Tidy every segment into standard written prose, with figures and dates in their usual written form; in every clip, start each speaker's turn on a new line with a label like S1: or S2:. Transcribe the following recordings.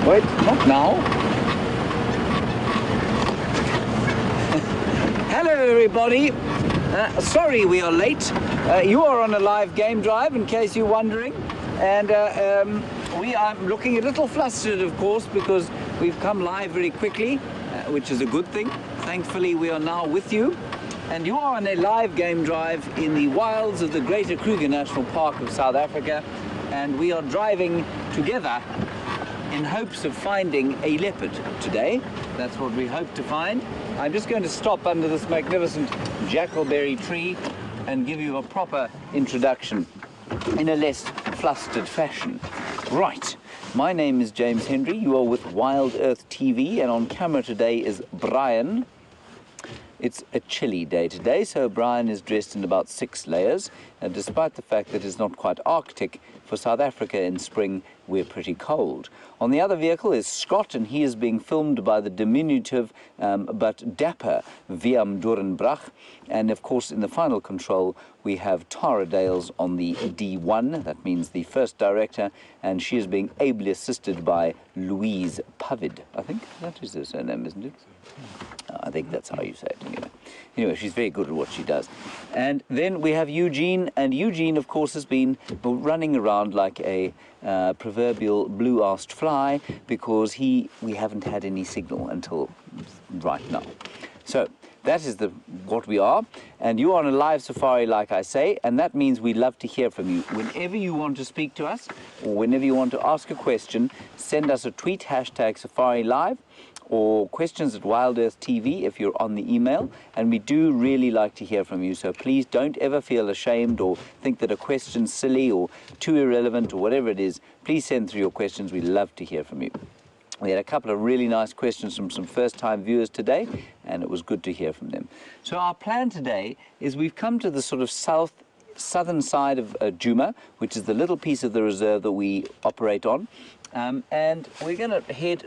S1: Wait, not now. Hello everybody. Sorry we are late. You are on a live game drive in case you're wondering. And we are looking a little flustered, of course, because we've come live very quickly, which is a good thing. Thankfully we are now with you. And you are on a live game drive in the wilds of the Greater Kruger National Park of South Africa. And we are driving together in hopes of finding a leopard today. That's what we hope to find. I'm just going to stop under this magnificent jackalberry tree and give you a proper introduction in a less flustered fashion. Right, my name is James Hendry. You are with Wild Earth TV, and on camera today is Brian. It's a chilly day today, so Brian is dressed in about 6 layers, and despite the fact that it's not quite Arctic, for South Africa in spring, we're pretty cold. On the other vehicle is Scott, and he is being filmed by the diminutive but dapper Wiam Doornbrach. And of course, in the final control, we have Tara Dales on the D1, that means the first director, and she is being ably assisted by Louise Pavid. I think that is her name, isn't it? I think that's how you say it anyway. She's very good at what she does. And then we have Eugene, and Eugene, of course, has been running around like a proverbial blue-arsed fly because we haven't had any signal until right now. So that is what we are, and you are on a live safari, like I say, and that means we'd love to hear from you. Whenever you want to speak to us, or whenever you want to ask a question, send us a tweet, #SafariLive, or questions at Wild Earth TV if you're on the email, and we do really like to hear from you, so please don't ever feel ashamed or think that a question's silly or too irrelevant or whatever it is. Please send through your questions. We love to hear from you. We had a couple of really nice questions from some first-time viewers today, and it was good to hear from them. So our plan today is we've come to the sort of southern side of Djuma, which is the little piece of the reserve that we operate on, and we're going to head,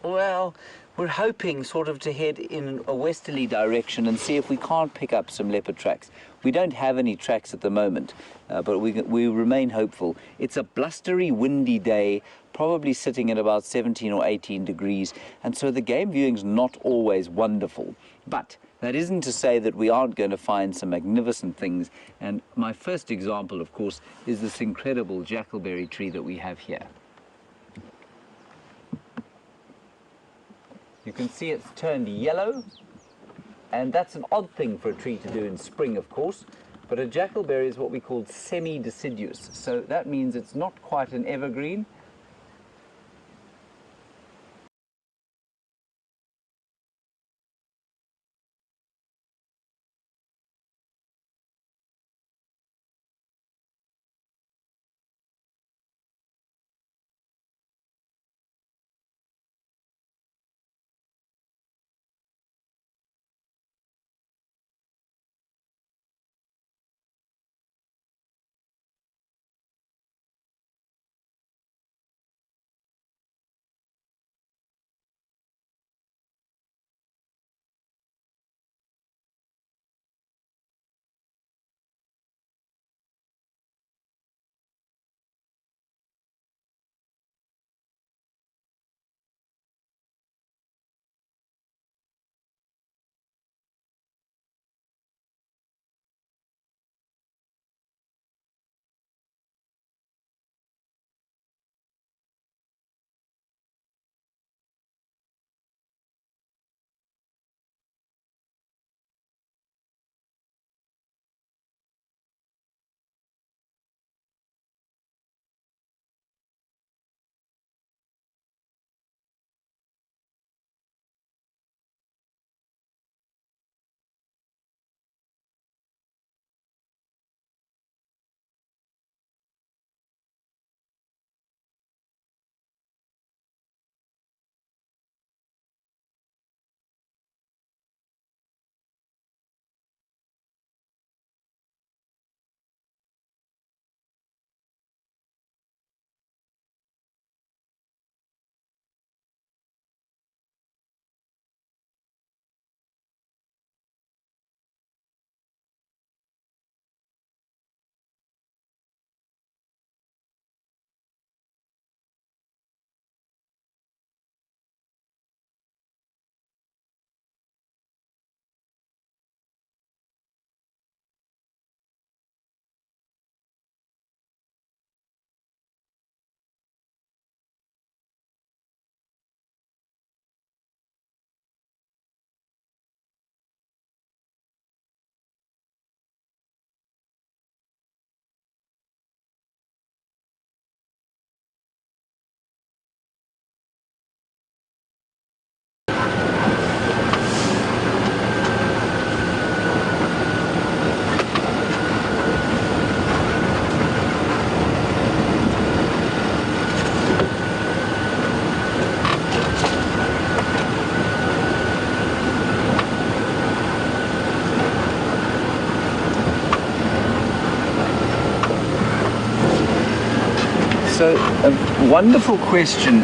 S1: well, we're hoping sort of to head in a westerly direction and see if we can't pick up some leopard tracks. We don't have any tracks at the moment, but we remain hopeful. It's a blustery, windy day, probably sitting at about 17 or 18 degrees, and so the game viewing's not always wonderful. But that isn't to say that we aren't going to find some magnificent things, and my first example, of course, is this incredible jackalberry tree that we have here. You can see it's turned yellow, and that's an odd thing for a tree to do in spring, of course, but a jackalberry is what we call semi-deciduous, so that means it's not quite an evergreen. So a wonderful question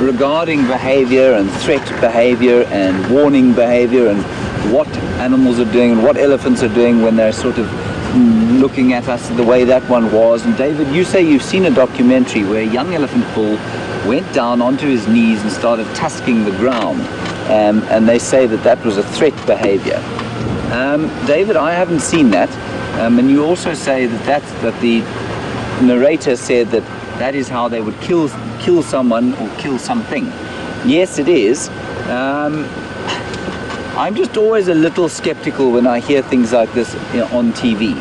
S1: regarding behavior and threat behavior and warning behavior and what animals are doing and what elephants are doing when they're sort of looking at us the way that one was. And David, you say you've seen a documentary where a young elephant bull went down onto his knees and started tusking the ground, and they say that that was a threat behavior. David, I haven't seen that, and you also say that the narrator said that that is how they would kill someone or kill something. Yes, it is. I'm just always a little skeptical when I hear things like this, on TV.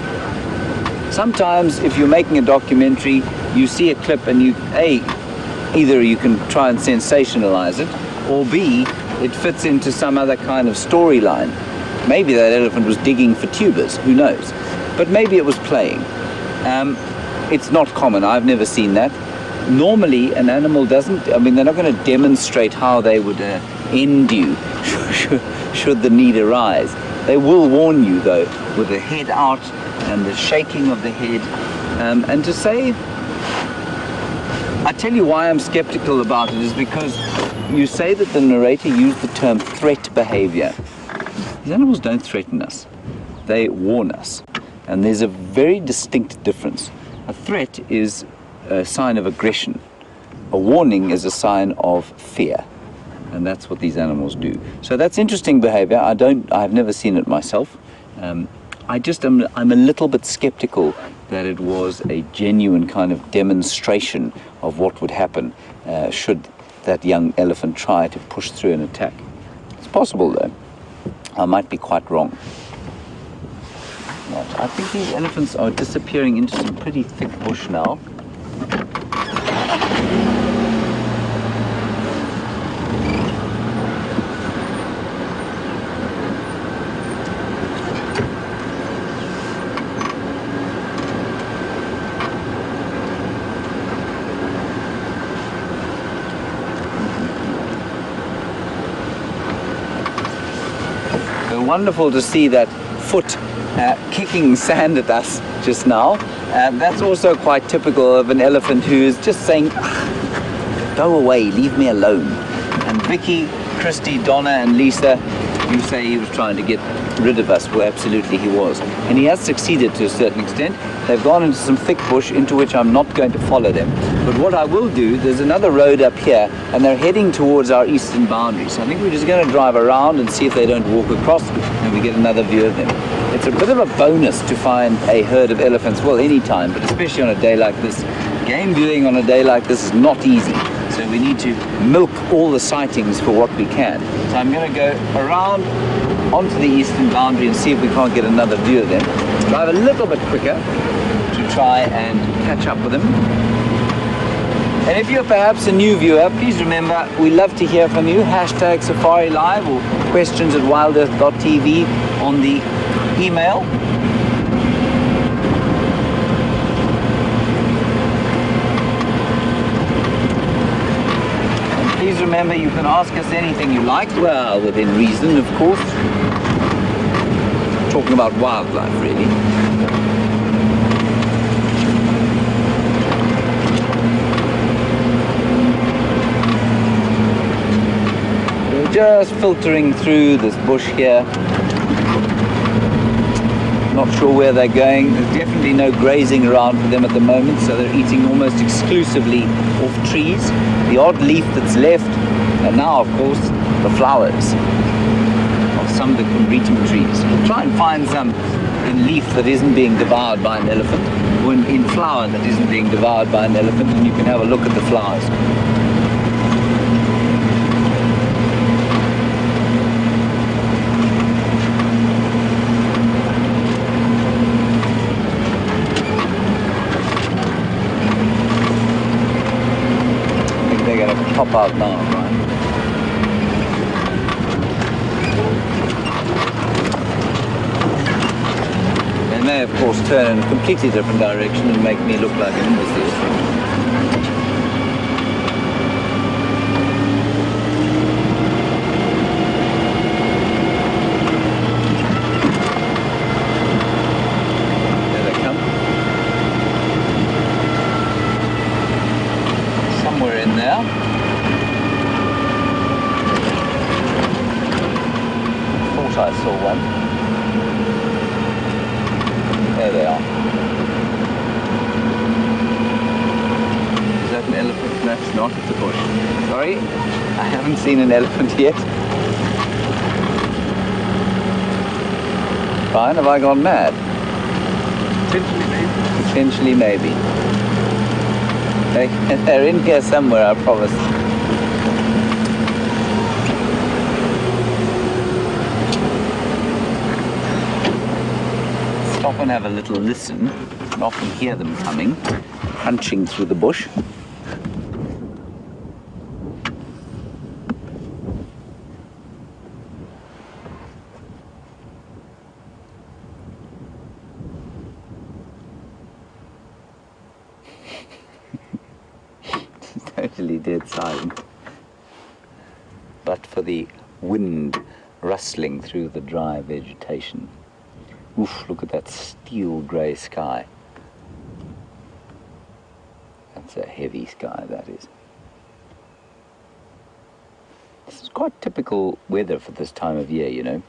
S1: Sometimes if you're making a documentary, you see a clip and either you can try and sensationalize it, or B, it fits into some other kind of storyline. Maybe that elephant was digging for tubers, who knows? But maybe it was playing. It's not common, I've never seen that. Normally, an animal doesn't, they're not going to demonstrate how they would end you should the need arise. They will warn you, though, with the head out and the shaking of the head. And to say, I tell you why I'm skeptical about it is because you say that the narrator used the term threat behavior. These animals don't threaten us. They warn us. And there's a very distinct difference. A threat is a sign of aggression. A warning is a sign of fear. And that's what these animals do. So that's interesting behavior. I've never seen it myself. I'm a little bit skeptical that it was a genuine kind of demonstration of what would happen should that young elephant try to push through an attack. It's possible, though. I might be quite wrong. Right. I think these elephants are disappearing into some pretty thick bush now. Wonderful to see that foot kicking sand at us just now. That's also quite typical of an elephant who is just saying, go away, leave me alone. And Vicky, Christy, Donna and Lisa, you say he was trying to get rid of us. Well, absolutely he was. And he has succeeded to a certain extent. They've gone into some thick bush into which I'm not going to follow them. But what I will do, there's another road up here and they're heading towards our eastern boundary. So I think we're just going to drive around and see if they don't walk across and we get another view of them. It's a bit of a bonus to find a herd of elephants, well, any time, but especially on a day like this. Game viewing on a day like this is not easy. So we need to milk all the sightings for what we can. So I'm going to go around onto the eastern boundary and see if we can't get another view of them. Drive a little bit quicker to try and catch up with them. And if you're perhaps a new viewer, please remember, we love to hear from you. Hashtag Safari Live or questions@wildearth.tv on the email. Please remember, you can ask us anything you like, well, within reason, of course. Talking about wildlife, really. We're just filtering through this bush here. Not sure where they're going. There's definitely no grazing around for them at the moment, so they're eating almost exclusively off trees. The odd leaf that's left, and now, of course, the flowers of some of the combretum trees. We'll try and find some in leaf that isn't being devoured by an elephant, or in flower that isn't being devoured by an elephant, and you can have a look at the flowers. Pop out now, right? They may, of course, turn in a completely different direction and make me look like an imbecile. thought I saw one. There they are. Is that an elephant? That's not, it's a bush. Sorry, I haven't seen an elephant yet. Fine, have I gone mad? Potentially maybe. They're in here somewhere, I promise. Stop and have a little listen. You can often hear them coming, crunching through the bush. Totally dead silent, but for the wind rustling through the dry vegetation. Oof, look at that steel grey sky. That's a heavy sky, that is. This is quite typical weather for this time of year, you know.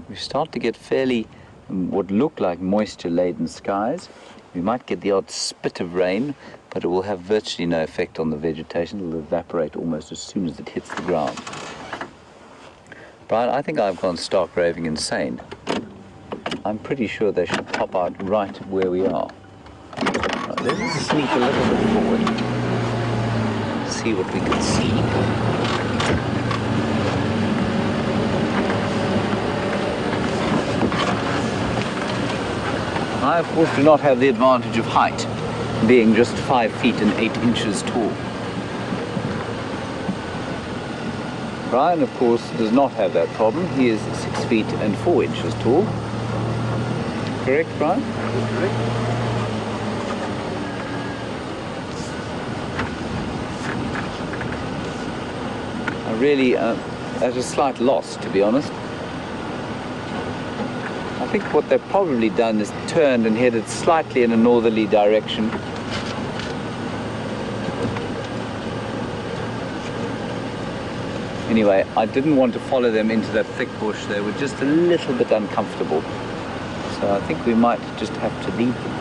S1: We start to get fairly what look like moisture-laden skies. We might get the odd spit of rain, but it will have virtually no effect on the vegetation. It will evaporate almost as soon as it hits the ground. Brian, I think I've gone stark raving insane. I'm pretty sure they should pop out right where we are. Right, let's sneak a little bit forward. See what we can see. I, of course, do not have the advantage of height, being just 5 feet and 8 inches tall. Brian, of course, does not have that problem. He is 6 feet and 4 inches tall. Correct, Brian? Correct. I really at a slight loss, to be honest. I think what they've probably done is turned and headed slightly in a northerly direction. Anyway, I didn't want to follow them into that thick bush. They were just a little bit uncomfortable. So I think we might just have to leave them.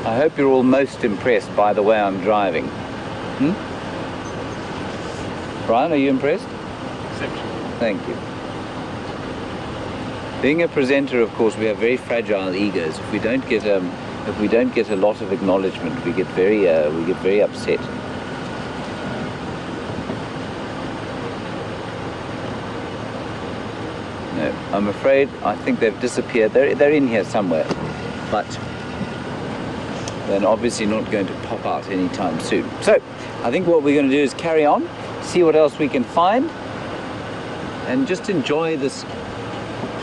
S1: I hope you're all most impressed by the way I'm driving. Brian, are you impressed? Exceptional. Thank you. Being a presenter, of course, we have very fragile egos. If we don't get a lot of acknowledgement, we get very upset. No, I'm afraid I think they've disappeared. They're in here somewhere, but they're obviously not going to pop out anytime soon. So I think what we're going to do is carry on, see what else we can find, and just enjoy this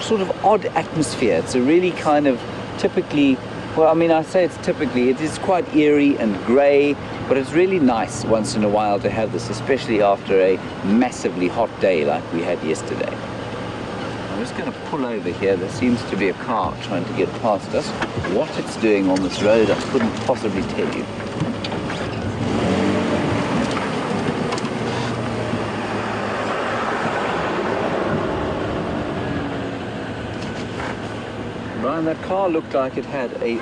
S1: sort of odd atmosphere. It's a really kind of typically, well, I mean, I say it's typically, it is quite eerie and grey, but it's really nice once in a while to have this, especially after a massively hot day like we had yesterday. I'm just going to pull over here. There seems to be a car trying to get past us. What it's doing on this road, I couldn't possibly tell you. Brian, that car looked like it had the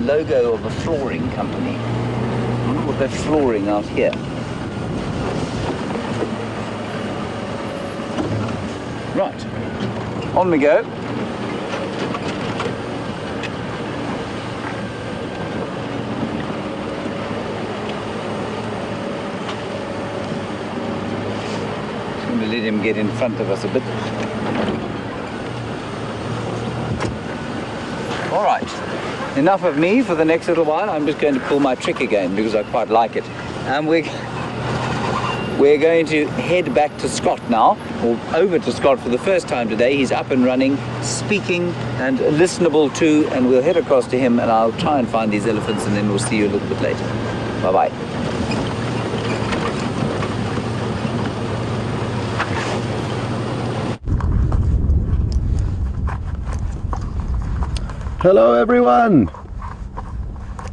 S1: logo of a flooring company. I wonder what they're flooring out here. Right, on we go. Just going to let him get in front of us a bit. All right, enough of me for the next little while. I'm just going to pull my trick again because I quite like it. And we're going to head back to Scott now, or over to Scott for the first time today. He's up and running, speaking and listenable to, and we'll head across to him and I'll try and find these elephants and then we'll see you a little bit later. Bye-bye.
S2: Hello everyone!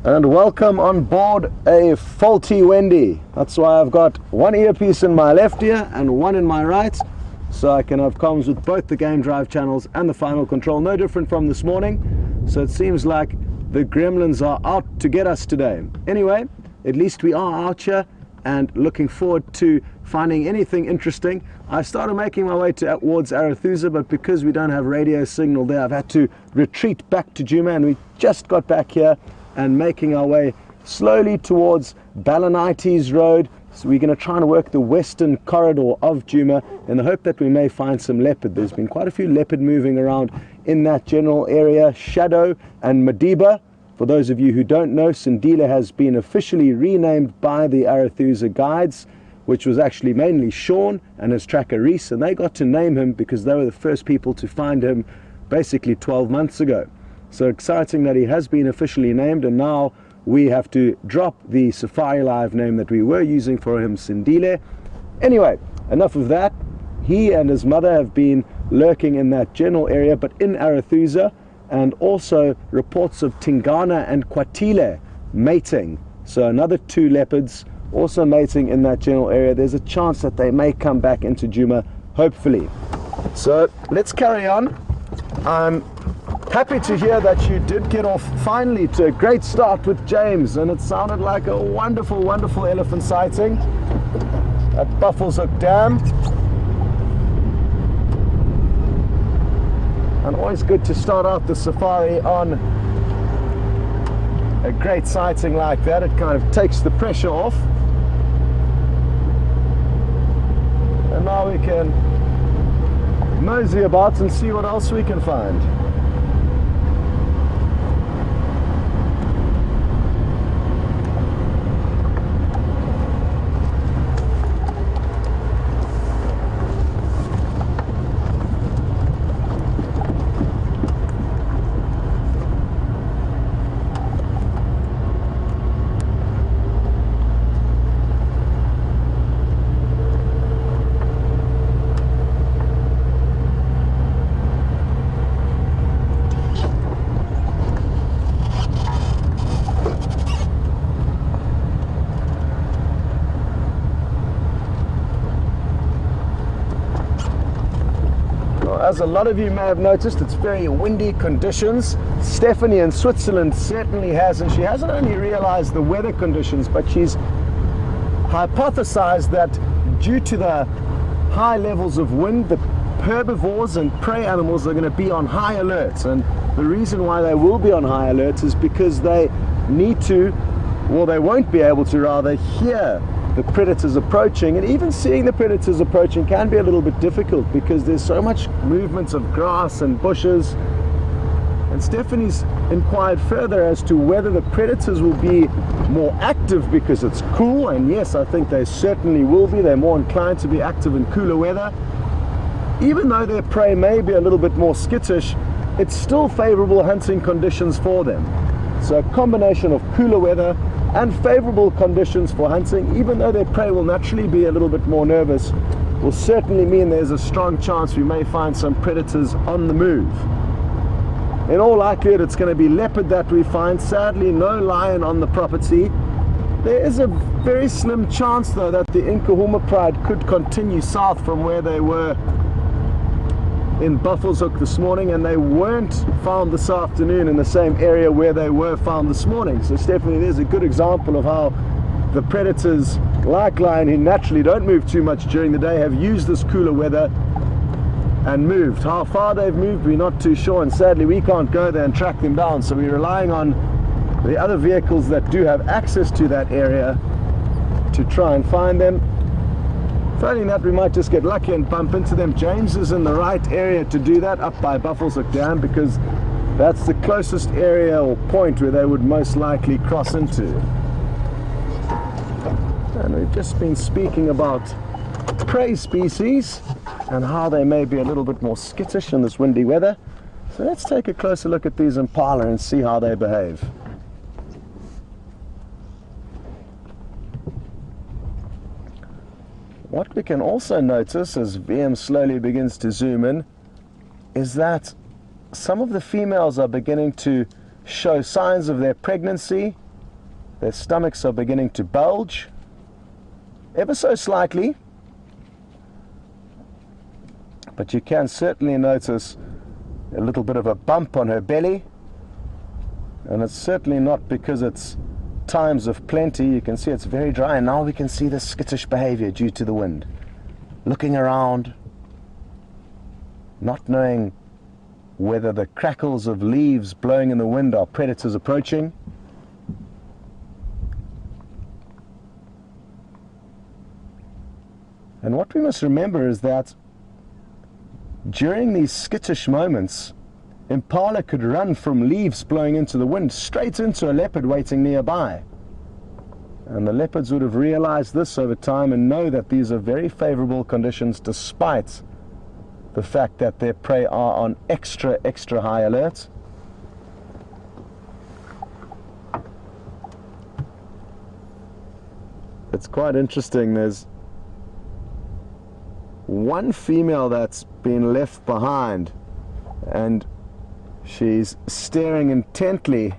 S2: And welcome on board a faulty Wendy. That's why I've got one earpiece in my left ear and one in my right, so I can have comms with both the Game Drive channels and the Final Control. No different from this morning, so it seems like the gremlins are out to get us today. Anyway, at least we are out here and looking forward to finding anything interesting. I started making my way towards Arathusa, but because we don't have radio signal there, I've had to retreat back to Djuma, and we just got back here and making our way slowly towards Balanites Road. So we're going to try and work the western corridor of Djuma in the hope that we may find some leopard. There's been quite a few leopard moving around in that general area. Shadow and Madiba. For those of you who don't know, Sindile has been officially renamed by the Arathusa Guides, which was actually mainly Sean and his tracker Reese, and they got to name him because they were the first people to find him basically 12 months ago. So exciting that he has been officially named, and now we have to drop the Safari Live name that we were using for him, Sindile. Anyway, enough of that. He and his mother have been lurking in that general area, but in Arathusa, and also reports of Tingana and Kwatile mating. So another two leopards also mating in that general area. There's a chance that they may come back into Djuma, hopefully. So let's carry on. I'm happy to hear that you did get off finally to a great start with James, and it sounded like a wonderful, wonderful elephant sighting at Buffelshoek Dam. And always good to start out the safari on a great sighting like that. It kind of takes the pressure off. And now we can mosey about and see what else we can find. As a lot of you may have noticed, it's very windy conditions. Stephanie in Switzerland certainly has, and she hasn't only realized the weather conditions, but she's hypothesized that due to the high levels of wind, the herbivores and prey animals are going to be on high alert. And the reason why they will be on high alert is because they need to, well, they won't be able to rather hear the predators approaching, and even seeing the predators approaching can be a little bit difficult because there's so much movement of grass and bushes. And Stephanie's inquired further as to whether the predators will be more active because it's cool, and yes, I think they certainly will be. They're more inclined to be active in cooler weather. Even though their prey may be a little bit more skittish, it's still favorable hunting conditions for them. So a combination of cooler weather and favorable conditions for hunting, even though their prey will naturally be a little bit more nervous, will certainly mean there's a strong chance we may find some predators on the move. In all likelihood, it's going to be leopard that we find. Sadly, no lion on the property. There is a very slim chance, though, that the Inkahuma Pride could continue south from where they were in Buffelshoek this morning, and they weren't found this afternoon in the same area where they were found this morning. So Stephanie, there's a good example of how the predators like lion, who naturally don't move too much during the day, have used this cooler weather and moved. How far they've moved, we're not too sure, and sadly we can't go there and track them down, so we're relying on the other vehicles that do have access to that area to try and find them. Failing that, we might just get lucky and bump into them. James is in the right area to do that, up by Buffelshoek Dam, because that's the closest area or point where they would most likely cross into. And we've just been speaking about prey species and how they may be a little bit more skittish in this windy weather. So let's take a closer look at these impala and see how they behave. What we can also notice as VM slowly begins to zoom in is that some of the females are beginning to show signs of their pregnancy, Their stomachs are beginning to bulge, ever so slightly, but you can certainly notice a little bit of a bump on her belly, and it's certainly not because it's times of plenty. You can see it's very dry, and now we can see the skittish behavior due to the wind. Looking around, not knowing whether the crackles of leaves blowing in the wind are predators approaching. And what we must remember is that during these skittish moments, impala could run from leaves blowing into the wind straight into a leopard waiting nearby. And the leopards would have realized this over time and know that these are very favorable conditions, despite the fact that their prey are on extra high alert. It's quite interesting. There's one female that's been left behind, and she's staring intently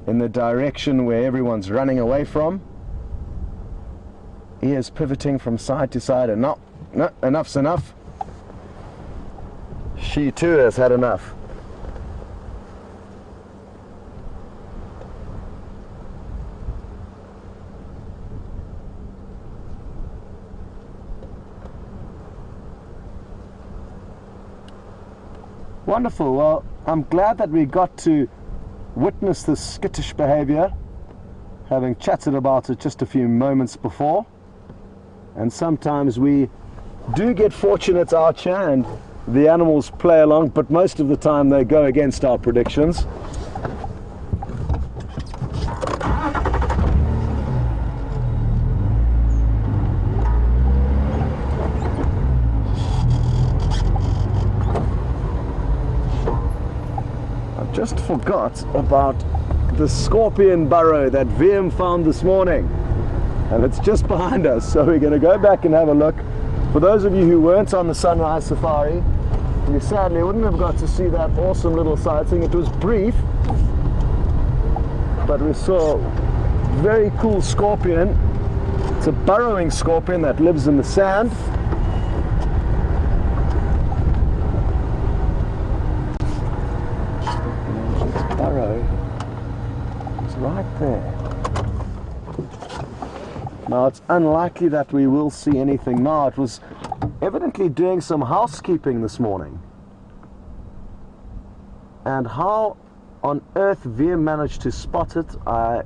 S2: in the direction where everyone's running away from. Ears pivoting from side to side, and no, enough's enough. She too has had enough. Wonderful. Well, I'm glad that we got to witness this skittish behavior, having chatted about it just a few moments before. And sometimes we do get fortunate out here and the animals play along, but most of the time they go against our predictions. I just forgot about the scorpion burrow that VM found this morning, and it's just behind us, so we're going to go back and have a look. For those of you who weren't on the sunrise safari, you sadly wouldn't have got to see that awesome little sighting. It was brief, but we saw a very cool scorpion. It's a burrowing scorpion that lives in the sand. Its burrow is right there. Now, it's unlikely that we will see anything now. It was evidently doing some housekeeping this morning. And how on earth VM managed to spot it, I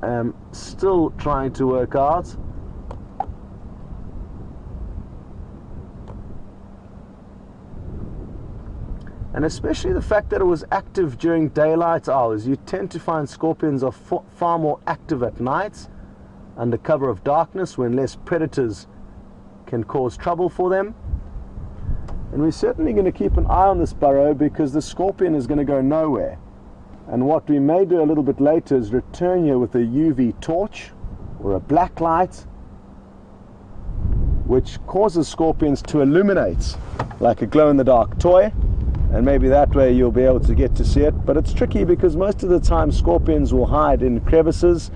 S2: am still trying to work out. And especially the fact that it was active during daylight hours. You tend to find scorpions are far more active at night, under cover of darkness, when less predators can cause trouble for them. And we're certainly going to keep an eye on this burrow, because the scorpion is going to go nowhere. And what we may do a little bit later is return here with a UV torch or a black light, which causes scorpions to illuminate like a glow-in-the-dark toy, and maybe that way you'll be able to get to see it. But it's tricky, because most of the time scorpions will hide in crevices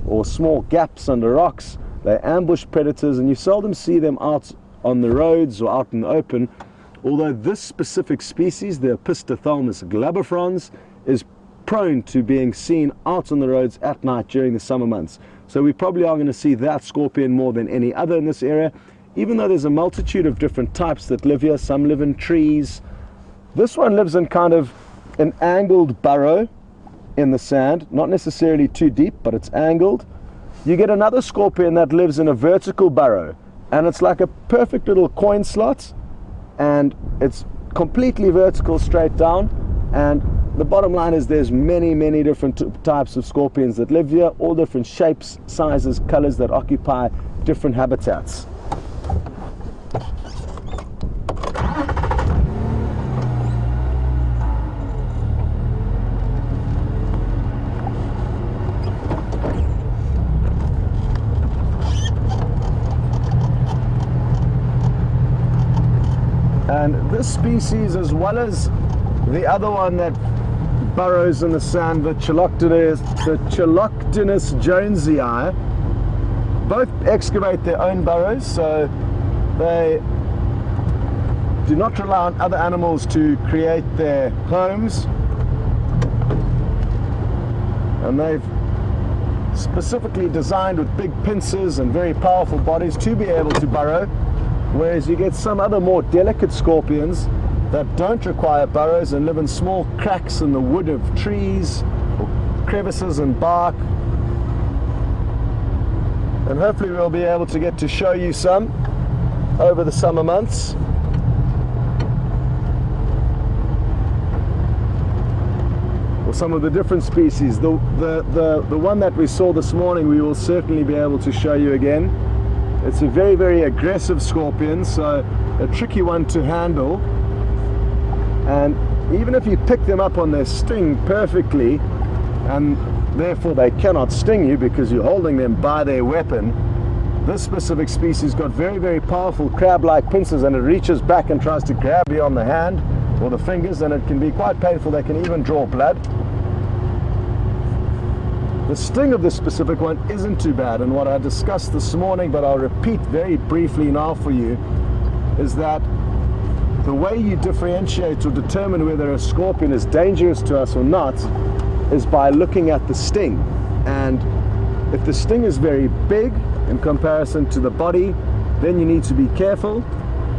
S2: or small gaps under rocks. They ambush predators, and you seldom see them out on the roads or out in the open. Although this specific species, the Opisthothalamus glabifrons, is prone to being seen out on the roads at night during the summer months. So we probably are going to see that scorpion more than any other in this area, even though there's a multitude of different types that live here. Some live in trees. This one lives in kind of an angled burrow in the sand, not necessarily too deep, but it's angled. You get another scorpion that lives in a vertical burrow, and it's like a perfect little coin slot, and it's completely vertical straight down. And the bottom line is there's many different types of scorpions that live here, all different shapes, sizes, colors, that occupy different habitats. And this species, as well as the other one that burrows in the sand, the Cheloctonus jonesii, both excavate their own burrows, so they do not rely on other animals to create their homes, and they've specifically designed with big pincers and very powerful bodies to be able to burrow, whereas you get some other more delicate scorpions that don't require burrows and live in small cracks in the wood of trees or crevices and bark. And hopefully we'll be able to get to show you some over the summer months. Or some of the different species. The one that we saw this morning we will certainly be able to show you again. It's a very, very aggressive scorpion, so a tricky one to handle. And even if you pick them up on their sting perfectly, and therefore they cannot sting you because you're holding them by their weapon, this specific species got very, very powerful crab-like pincers, and it reaches back and tries to grab you on the hand or the fingers, and it can be quite painful. They can even draw blood. The sting of this specific one isn't too bad, and what I discussed this morning, but I'll repeat very briefly now for you, is that the way you differentiate or determine whether a scorpion is dangerous to us or not is by looking at the sting. And if the sting is very big in comparison to the body, then you need to be careful.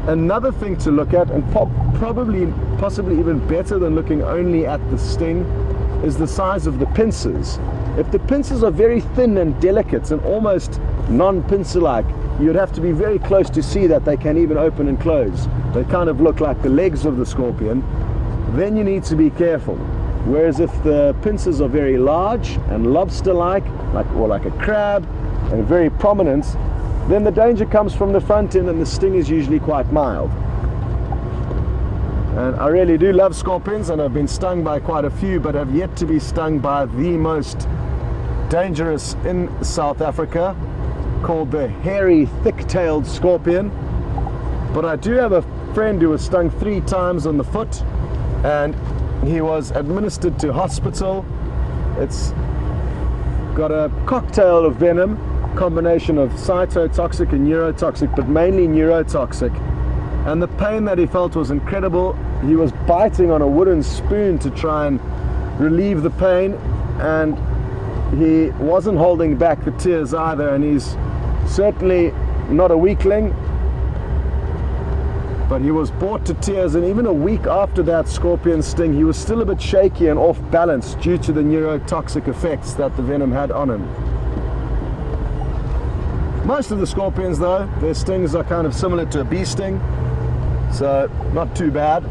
S2: Another thing to look at, and possibly even better than looking only at the sting, is the size of the pincers. If the pincers are very thin and delicate and almost non-pincer-like, you'd have to be very close to see that they can even open and close. They kind of look like the legs of the scorpion. Then you need to be careful. Whereas if the pincers are very large and lobster-like, or like a crab, and very prominent, then the danger comes from the front end, and the sting is usually quite mild. And I really do love scorpions, and I've been stung by quite a few, but have yet to be stung by the most dangerous in South Africa, called the hairy thick-tailed scorpion. But I do have a friend who was stung 3 times on the foot, and he was administered to hospital. It's got a cocktail of venom, combination of cytotoxic and neurotoxic, but mainly neurotoxic. And the pain that he felt was incredible. He was biting on a wooden spoon to try and relieve the pain, and he wasn't holding back the tears either, and he's certainly not a weakling, but he was brought to tears. And even a week after that scorpion sting, he was still a bit shaky and off balance due to the neurotoxic effects that the venom had on him. Most of the scorpions, though, their stings are kind of similar to a bee sting, so not too bad.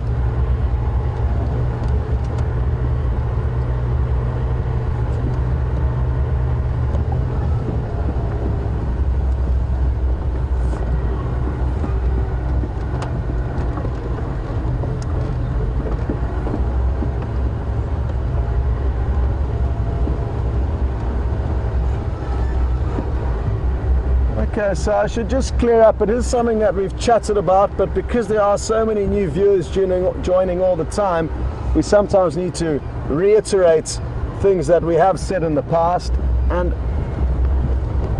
S2: Okay, so I should just clear up, it is something that we've chatted about, but because there are so many new viewers joining all the time, we sometimes need to reiterate things that we have said in the past. And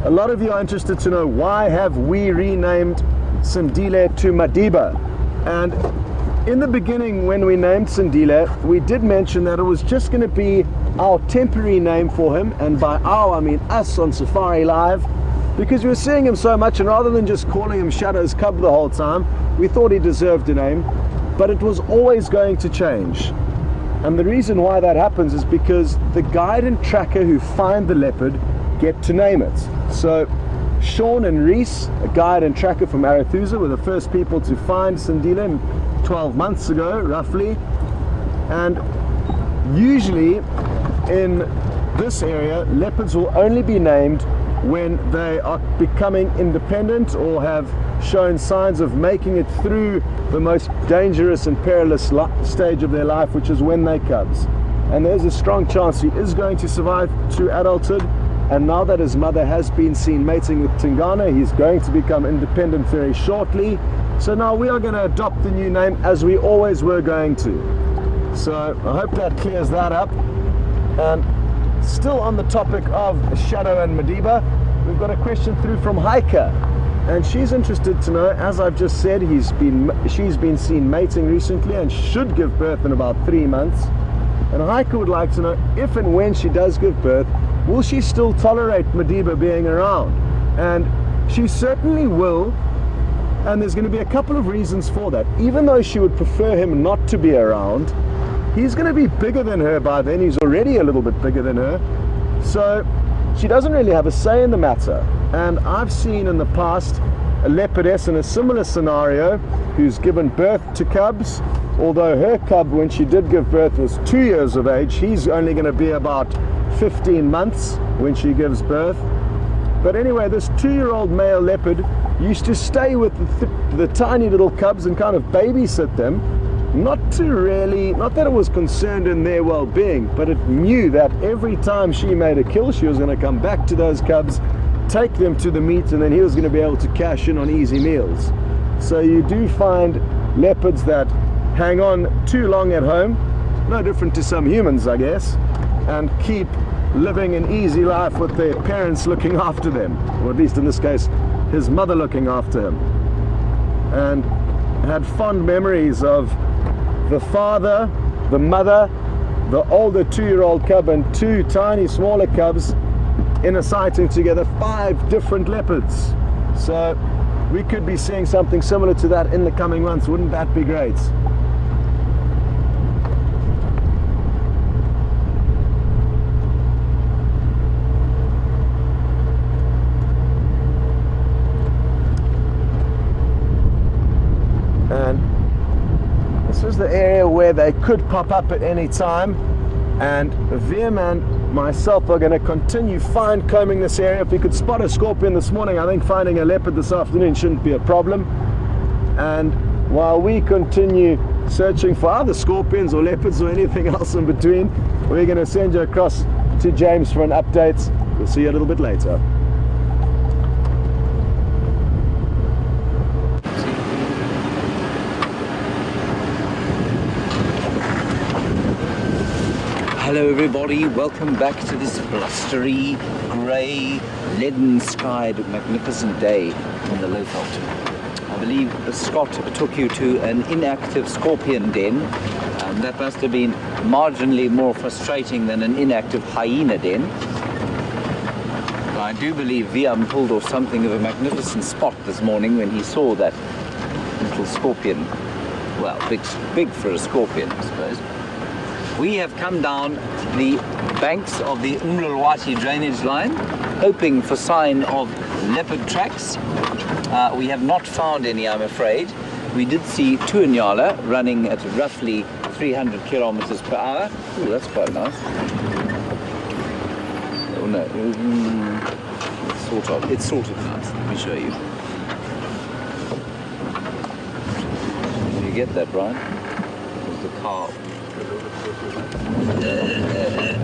S2: a lot of you are interested to know, why have we renamed Sindile to Madiba? And in the beginning, when we named Sindile, we did mention that it was just going to be our temporary name for him, and by our I mean us on Safari Live, because we were seeing him so much, and rather than just calling him Shadow's Cub the whole time, we thought he deserved a name. But it was always going to change. And the reason why that happens is because the guide and tracker who find the leopard get to name it. So Sean and Reese, a guide and tracker from Arathusa, were the first people to find Sindile 12 months ago, roughly. And usually in this area, leopards will only be named when they are becoming independent or have shown signs of making it through the most dangerous and perilous stage of their life, which is when they're cubs. And there's a strong chance he is going to survive to adulthood, and now that his mother has been seen mating with Tingana, he's going to become independent very shortly. So now we are going to adopt the new name, as we always were going to. So I hope that clears that up. And still on the topic of Shadow and Madiba, we've got a question through from Heike, and she's interested to know, as I've just said, she's been seen mating recently and should give birth in about 3 months. And Heike would like to know if and when she does give birth, will she still tolerate Madiba being around? And she certainly will, and there's going to be a couple of reasons for that. Even though she would prefer him not to be around, he's going to be bigger than her by then. He's already a little bit bigger than her. So she doesn't really have a say in the matter. And I've seen in the past a leopardess in a similar scenario who's given birth to cubs. Although her cub, when she did give birth, was 2 years of age, he's only going to be about 15 months when she gives birth. But anyway, this 2-year-old male leopard used to stay with the tiny little cubs and kind of babysit them. Not that it was concerned in their well-being, but it knew that every time she made a kill, she was going to come back to those cubs, take them to the meat, and then he was going to be able to cash in on easy meals. So you do find leopards that hang on too long at home, no different to some humans, I guess, and keep living an easy life with their parents looking after them, or at least in this case, his mother looking after him. And had fond memories of the father, the mother, the older 2-year-old cub, and 2 tiny smaller cubs in a sighting together, 5 different leopards. So we could be seeing something similar to that in the coming months. Wouldn't that be great? And this is the area where they could pop up at any time, and Veerman and myself are going to continue fine combing this area. If we could spot a scorpion this morning, I think finding a leopard this afternoon shouldn't be a problem. And while we continue searching for other scorpions or leopards or anything else in between, we're going to send you across to James for an update. We'll see you a little bit later.
S1: Hello everybody, welcome back to this blustery, grey, leaden-skied, magnificent day in the Lowveld. I believe Scott took you to an inactive scorpion den. That must have been marginally more frustrating than an inactive hyena den. I do believe Viam pulled off something of a magnificent spot this morning when he saw that little scorpion. Well, big for a scorpion, I suppose. We have come down the banks of the Umlulwati drainage line, hoping for sign of leopard tracks. We have not found any, I'm afraid. We did see two Inyala running at roughly 300 kilometers per hour. Ooh, that's quite nice. Oh no, it's sort of nice. Let me show you. Did you get that, Brian? There's the car. There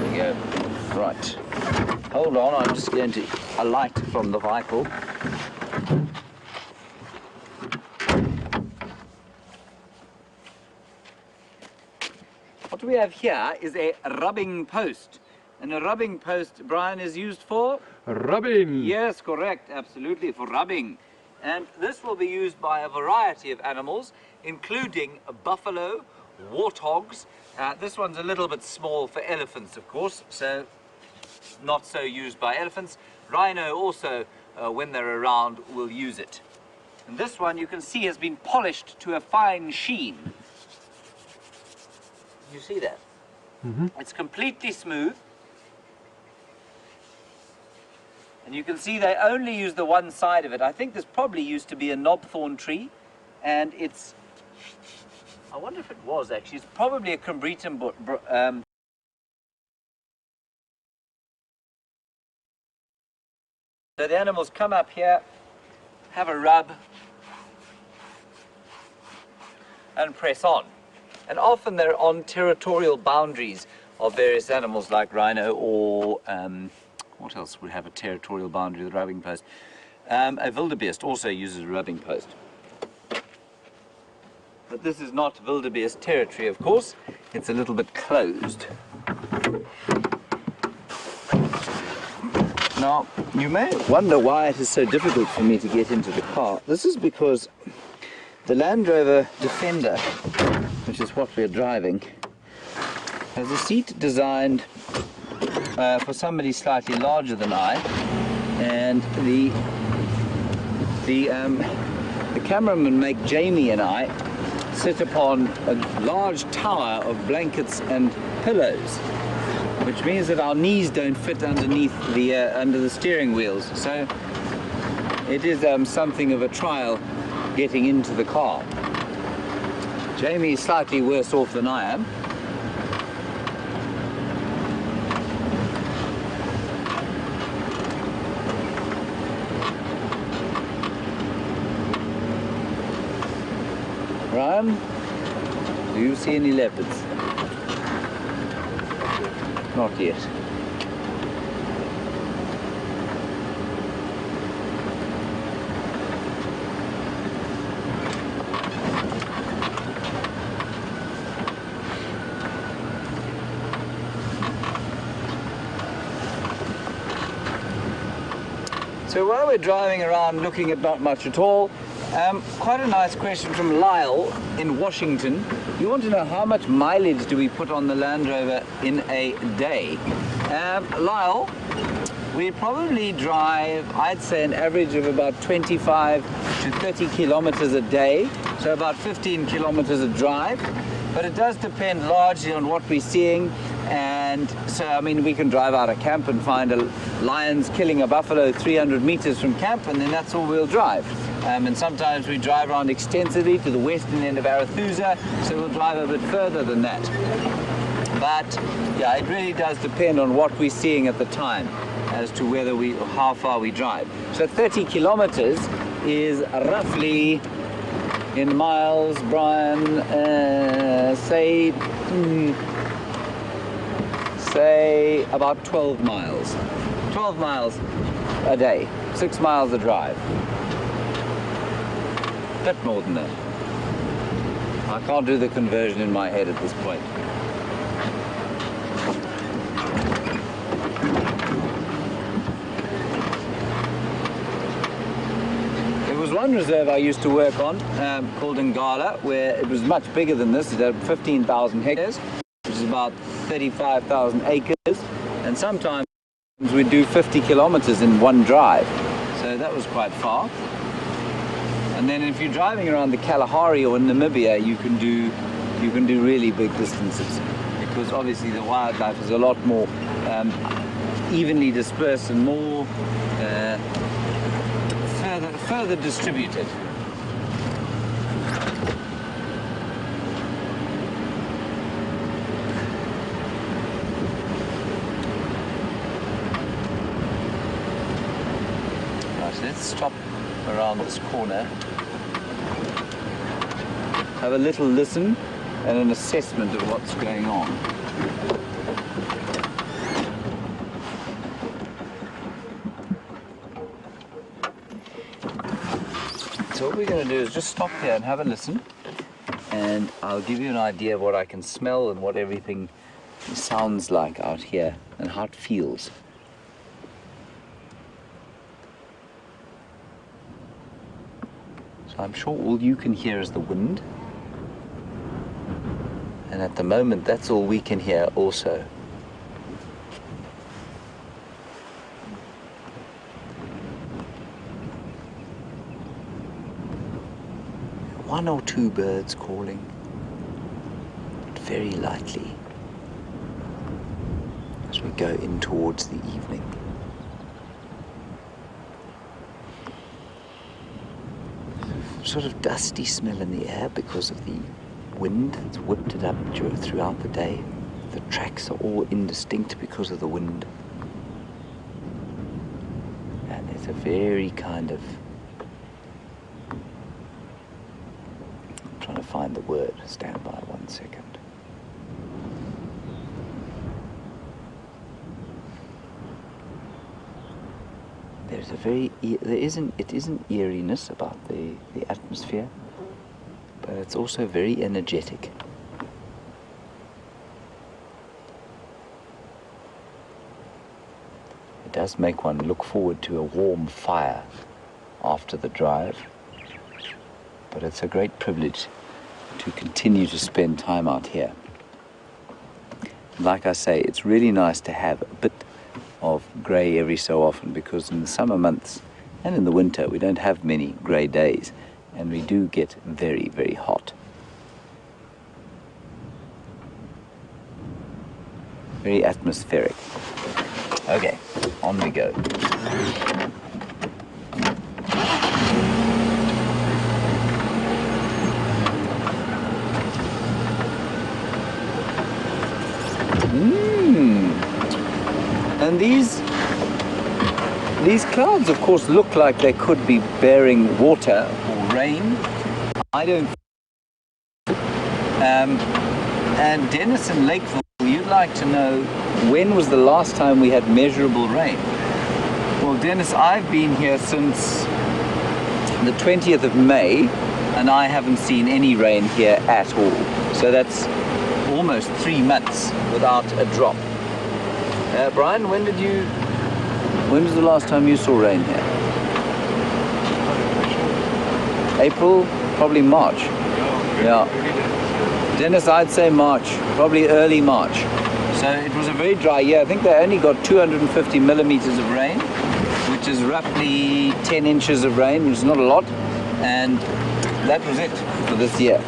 S1: we go. Right. Hold on, I'm just going to alight from the vehicle. What we have here is a rubbing post. And a rubbing post, Brian, is used for?
S3: Rubbing!
S1: Yes, correct, absolutely, for rubbing. And this will be used by a variety of animals, including buffalo, warthogs. This one's a little bit small for elephants, of course, so not so used by elephants. Rhino also, when they're around, will use it. And this one, you can see, has been polished to a fine sheen. You see that?
S3: Mm-hmm.
S1: It's completely smooth. And you can see they only use the one side of it. I think this probably used to be a knobthorn tree, and it's, I wonder if it was actually, it's probably a Combretum So the animals come up here, have a rub, and press on. And often they're on territorial boundaries of various animals like rhino or what else would have a territorial boundary with a rubbing post? A wildebeest also uses a rubbing post. But this is not wildebeest territory, of course. It's a little bit closed. Now, you may wonder why it is so difficult for me to get into the car. This is because the Land Rover Defender, which is what we're driving, has a seat designed for somebody slightly larger than I, and the cameraman make Jamie and I sit upon a large tower of blankets and pillows, which means that our knees don't fit underneath the under the steering wheels. So it is something of a trial getting into the car. Jamie is slightly worse off than I am. Ryan, do you see any leopards? Not yet. So while we're driving around looking at not much at all, quite a nice question from Lyle in Washington. You want to know how much mileage do we put on the Land Rover in a day? Lyle, we probably drive, I'd say, an average of about 25 to 30 kilometers a day, so about 15 kilometers a drive. But it does depend largely on what we're seeing. And so, I mean, we can drive out of camp and find a lion's killing a buffalo 300 meters from camp, and then that's all-wheel drive. And sometimes we drive around extensively to the western end of Arethusa, so we'll drive a bit further than that. But yeah, it really does depend on what we're seeing at the time as to whether how far we drive. So 30 kilometers is roughly, in miles, Brian, say about 12 miles. 12 miles a day, 6 miles a drive. A bit more than that. I can't do the conversion in my head at this point. There was one reserve I used to work on called Ngala, where it was much bigger than this. It had 15,000 hectares, which is about 35,000 acres, and sometimes we'd do 50 kilometers in one drive, so that was quite far. And then if you're driving around the Kalahari or in Namibia, you can do really big distances, because obviously the wildlife is a lot more evenly dispersed and more further distributed. Let's stop around this corner, have a little listen and an assessment of what's going on. So what we're going to do is just stop here and have a listen, and I'll give you an idea of what I can smell and what everything sounds like out here and how it feels. I'm sure all you can hear is the wind, and at the moment that's all we can hear also. One or two birds calling, but very lightly, as we go in towards the evening. Sort of dusty smell in the air because of the wind that's whipped it up throughout the day. The tracks are all indistinct because of the wind. And there's a very kind of, I'm trying to find the word, stand by 1 second. There's a very, it isn't eeriness about the atmosphere, but it's also very energetic. It does make one look forward to a warm fire after the drive, but it's a great privilege to continue to spend time out here. Like I say, it's really nice to have a bit of grey every so often, because in the summer months and in the winter we don't have many grey days, and we do get very, very hot. Very atmospheric. Okay, on we go. And these clouds, of course, look like they could be bearing water or rain. I don't. And Dennis and Lakeville, you'd like to know, when was the last time we had measurable rain? Well, Dennis, I've been here since the 20th of May, and I haven't seen any rain here at all. So that's almost 3 months without a drop. Brian, when was the last time you saw rain here? April, probably March. Yeah. Dennis, I'd say March, probably early March. So it was a very dry year. I think they only got 250 millimeters of rain, which is roughly 10 inches of rain, which is not a lot. And that was it for this year.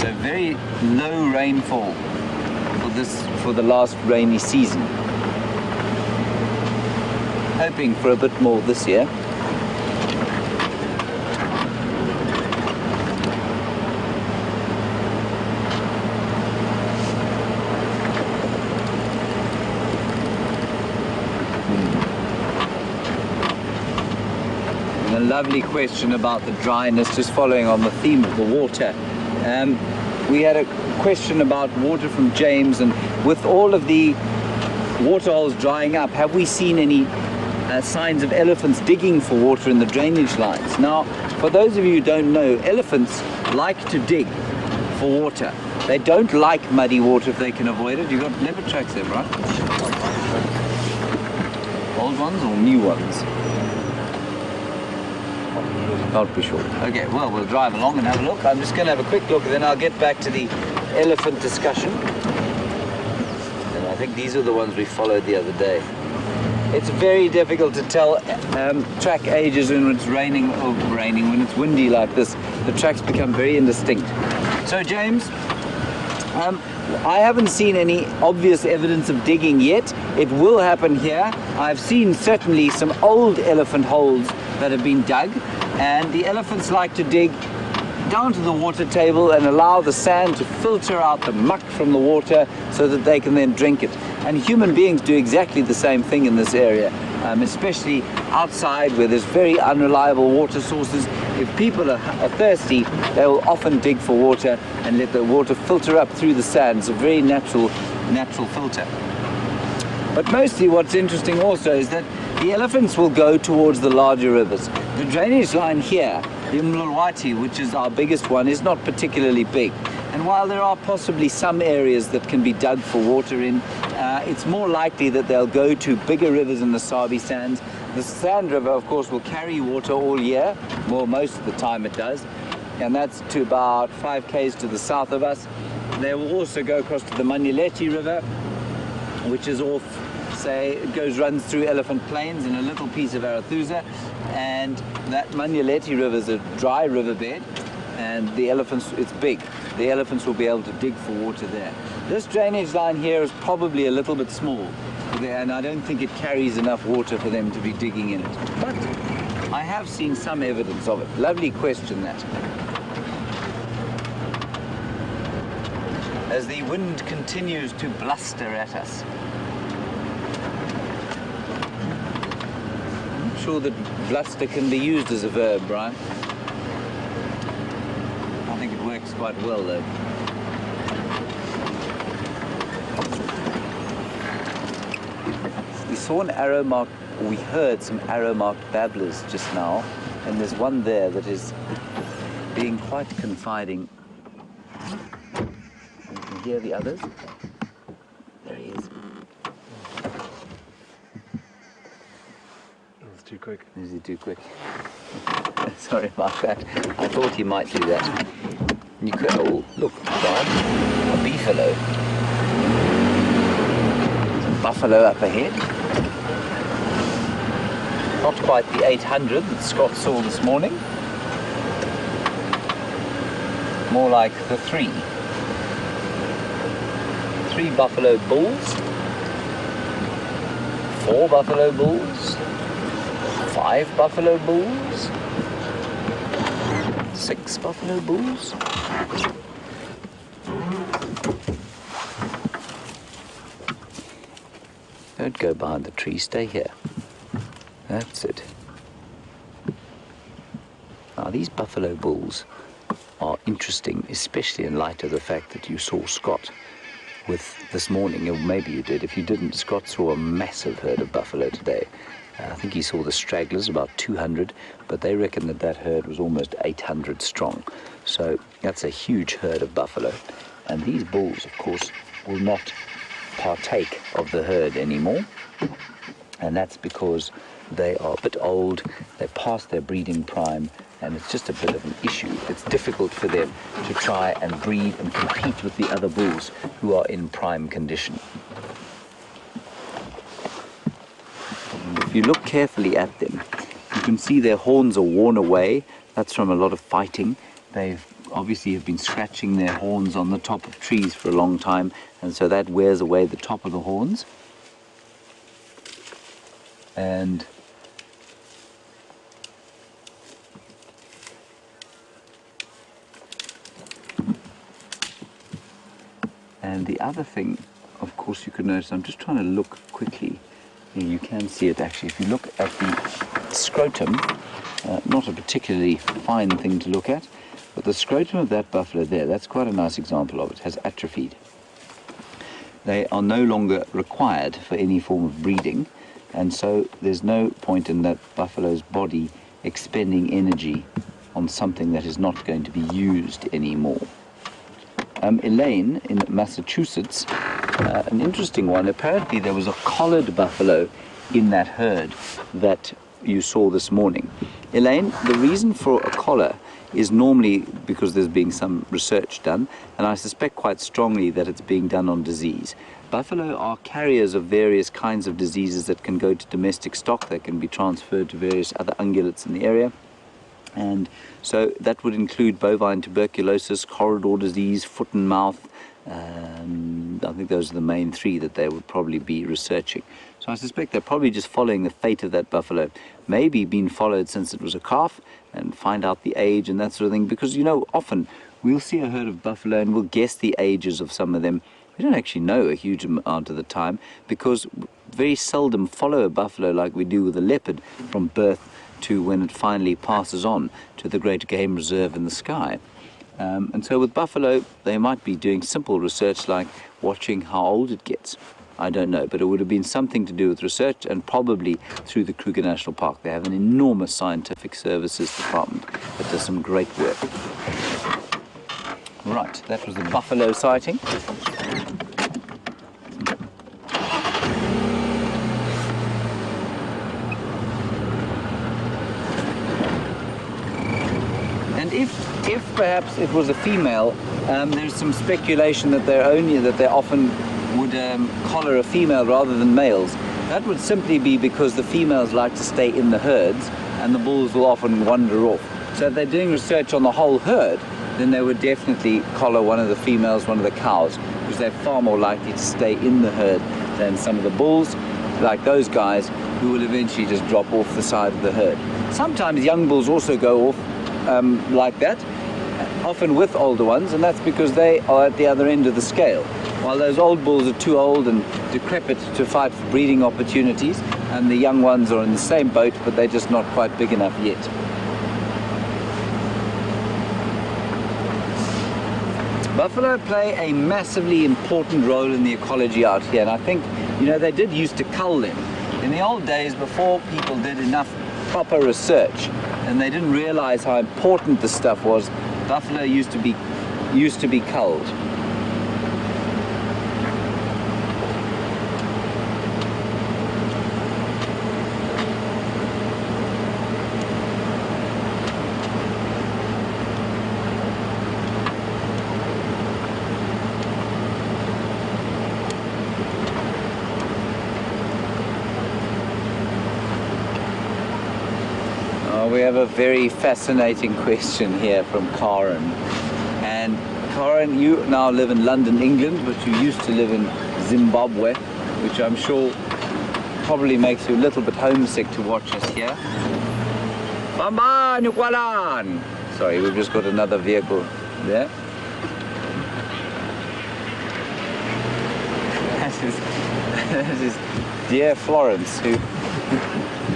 S1: So very low rainfall for the last rainy season. Hoping for a bit more this year. And a lovely question about the dryness, just following on the theme of the water. We had a question about water from James, and with all of the waterholes drying up, have we seen any signs of elephants digging for water in the drainage lines? Now, for those of you who don't know, elephants like to dig for water. They don't like muddy water if they can avoid it. You've got leopard tracks there, right? Old ones or new ones? Can't be sure. Okay, well, we'll drive along and have a look. I'm just going to have a quick look, and then I'll get back to the elephant discussion. And I think these are the ones we followed the other day. It's very difficult to tell track ages when it's raining, when it's windy like this. The tracks become very indistinct. So, James, I haven't seen any obvious evidence of digging yet. It will happen here. I've seen certainly some old elephant holes that have been dug, and the elephants like to dig down to the water table and allow the sand to filter out the muck from the water so that they can then drink it. And human beings do exactly the same thing in this area, especially outside where there's very unreliable water sources. If people are thirsty, they will often dig for water and let the water filter up through the sand. It's a very natural filter. But mostly what's interesting also is that the elephants will go towards the larger rivers. The drainage line here, the Mlorwati, which is our biggest one, is not particularly big. And while there are possibly some areas that can be dug for water in, it's more likely that they'll go to bigger rivers in the Sabi Sands. The Sand River, of course, will carry water all year. Well, most of the time it does. And that's to about 5 k's to the south of us. They will also go across to the Manyeleti River, which is off, say, it runs through Elephant Plains and a little piece of Arathusa. And that Manyeleti River is a dry riverbed, and the elephants, it's big. The elephants will be able to dig for water there. This drainage line here is probably a little bit small, and I don't think it carries enough water for them to be digging in it. But I have seen some evidence of it. Lovely question, that. As the wind continues to bluster at us. I'm not sure that bluster can be used as a verb, Brian. I think it works quite well, though. We saw an arrow mark, or we heard some arrow marked babblers just now, and there's one there that is being quite confiding. You can hear the others. There he is.
S2: That was too quick.
S1: Is he too quick? Sorry about that. I thought he might do that. You could, oh, look, Brian, a beefalo. Some buffalo up ahead. Not quite the 800 that Scott saw this morning. More like the 3. 3 buffalo bulls. 4 buffalo bulls. 5 buffalo bulls. 6 buffalo bulls. Don't go behind the tree, stay here. That's it. Now these buffalo bulls are interesting, especially in light of the fact that you saw Scott with this morning, or maybe you did. If you didn't, Scott saw a massive herd of buffalo today. I think he saw the stragglers, about 200, but they reckon that that herd was almost 800 strong. So that's a huge herd of buffalo. And these bulls, of course, will not partake of the herd anymore. And that's because they are a bit old, they're past their breeding prime, and it's just a bit of an issue. It's difficult for them to try and breed and compete with the other bulls who are in prime condition. If you look carefully at them, you can see their horns are worn away. That's from a lot of fighting. They've obviously have been scratching their horns on the top of trees for a long time, and so that wears away the top of the horns. And the other thing, of course, you could notice, I'm just trying to look quickly. Here, you can see it actually. If you look at the scrotum, not a particularly fine thing to look at, but the scrotum of that buffalo there, that's quite a nice example of it, has atrophied. They are no longer required for any form of breeding, and so there's no point in that buffalo's body expending energy on something that is not going to be used anymore. Elaine in Massachusetts, an interesting one. Apparently there was a collared buffalo in that herd that you saw this morning. Elaine, the reason for a collar is normally because there's being some research done, and I suspect quite strongly that it's being done on disease. Buffalo are carriers of various kinds of diseases that can go to domestic stock, that can be transferred to various other ungulates in the area. And so that would include bovine tuberculosis, corridor disease, foot and mouth. I think those are the main 3 that they would probably be researching. So I suspect they're probably just following the fate of that buffalo. Maybe been followed since it was a calf, and find out the age and that sort of thing. Because, you know, often we'll see a herd of buffalo and we'll guess the ages of some of them. We don't actually know a huge amount of the time, because very seldom follow a buffalo like we do with a leopard from birth to when it finally passes on to the great game reserve in the sky. And so with buffalo, they might be doing simple research like watching how old it gets. I don't know, but it would have been something to do with research, and probably through the Kruger National Park. They have an enormous scientific services department that does some great work. Right, that was the buffalo sighting. If perhaps it was a female, there's some speculation that they often would collar a female rather than males. That would simply be because the females like to stay in the herds, and the bulls will often wander off. So if they're doing research on the whole herd, then they would definitely collar one of the females, one of the cows, because they're far more likely to stay in the herd than some of the bulls, like those guys who will eventually just drop off the side of the herd. Sometimes young bulls also go off like that, often with older ones, and that's because they are at the other end of the scale. While those old bulls are too old and decrepit to fight for breeding opportunities, and the young ones are in the same boat, but they're just not quite big enough yet. Buffalo play a massively important role in the ecology out here, and I think, you know, they did used to cull them. In the old days, before people did enough proper research, and they didn't realize how important this stuff was. Buffalo used to be culled. We have a very fascinating question here from Karen. And Karen, you now live in London, England, but you used to live in Zimbabwe, which I'm sure probably makes you a little bit homesick to watch us here. Bamba Nyukwalan! Sorry, we've just got another vehicle there. That is dear Florence,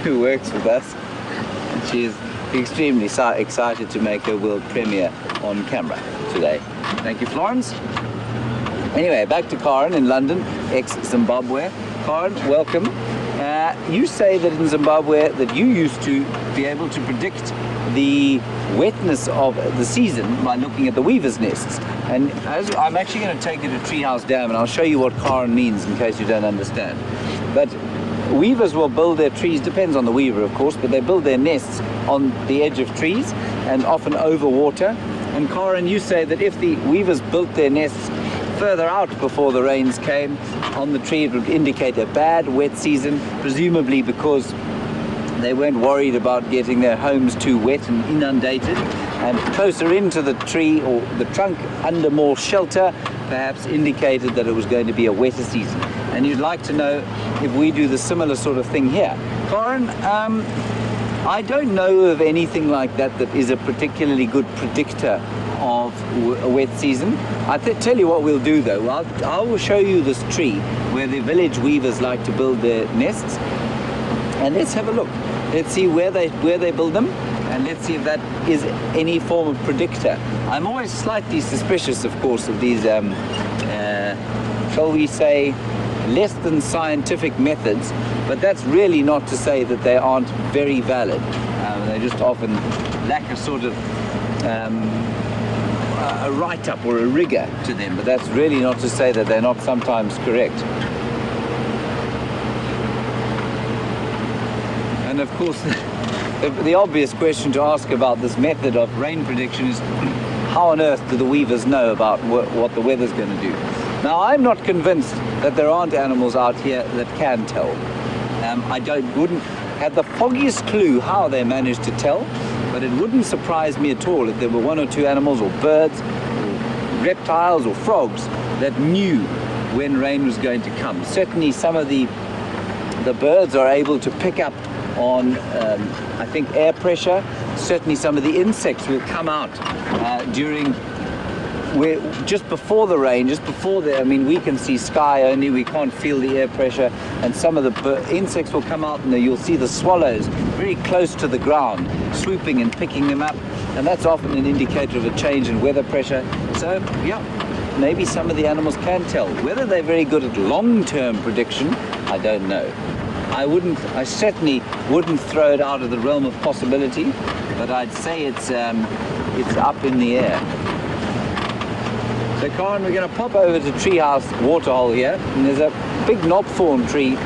S1: who works with us. She is extremely excited to make her world premiere on camera today. Thank you, Florence. Anyway, back to Karen in London, ex-Zimbabwe. Karen, welcome. You say that in Zimbabwe that you used to be able to predict the wetness of the season by looking at the weaver's nests. And as I'm actually going to take you to Treehouse Dam, and I'll show you what Karen means in case you don't understand. But weavers will build their trees, depends on the weaver of course, but they build their nests on the edge of trees and often over water. And Karen, you say that if the weavers built their nests further out before the rains came on the tree, it would indicate a bad wet season, presumably because they weren't worried about getting their homes too wet and inundated, and closer into the tree or the trunk under more shelter perhaps indicated that it was going to be a wetter season. And you'd like to know if we do the similar sort of thing here. Karen, I don't know of anything like that that is a particularly good predictor of a wet season. I tell you what we'll do though, I will show you this tree where the village weavers like to build their nests, and let's have a look. Let's see where they build them, and let's see if that is any form of predictor. I'm always slightly suspicious, of course, of these, shall we say, less than scientific methods, but that's really not to say that they aren't very valid. They just often lack a sort of a write-up or a rigor to them, but that's really not to say that they're not sometimes correct. And of course, the obvious question to ask about this method of rain prediction is, how on earth do the weavers know about what the weather's going to do? Now, I'm not convinced that there aren't animals out here that can tell. I wouldn't have the foggiest clue how they managed to tell, but it wouldn't surprise me at all if there were one or two animals or birds or reptiles or frogs that knew when rain was going to come. Certainly some of the birds are able to pick up on, I think, air pressure. Certainly some of the insects will come out just before the rain, I mean, we can see sky only, we can't feel the air pressure, and some of the insects will come out, and you'll see the swallows very close to the ground, swooping and picking them up, and that's often an indicator of a change in weather pressure. So, yeah, maybe some of the animals can tell. Whether they're very good at long-term prediction, I don't know. I certainly wouldn't throw it out of the realm of possibility, but I'd say it's up in the air. So Karen, we're going to pop over to Treehouse Waterhole here, and there's a big knobthorn tree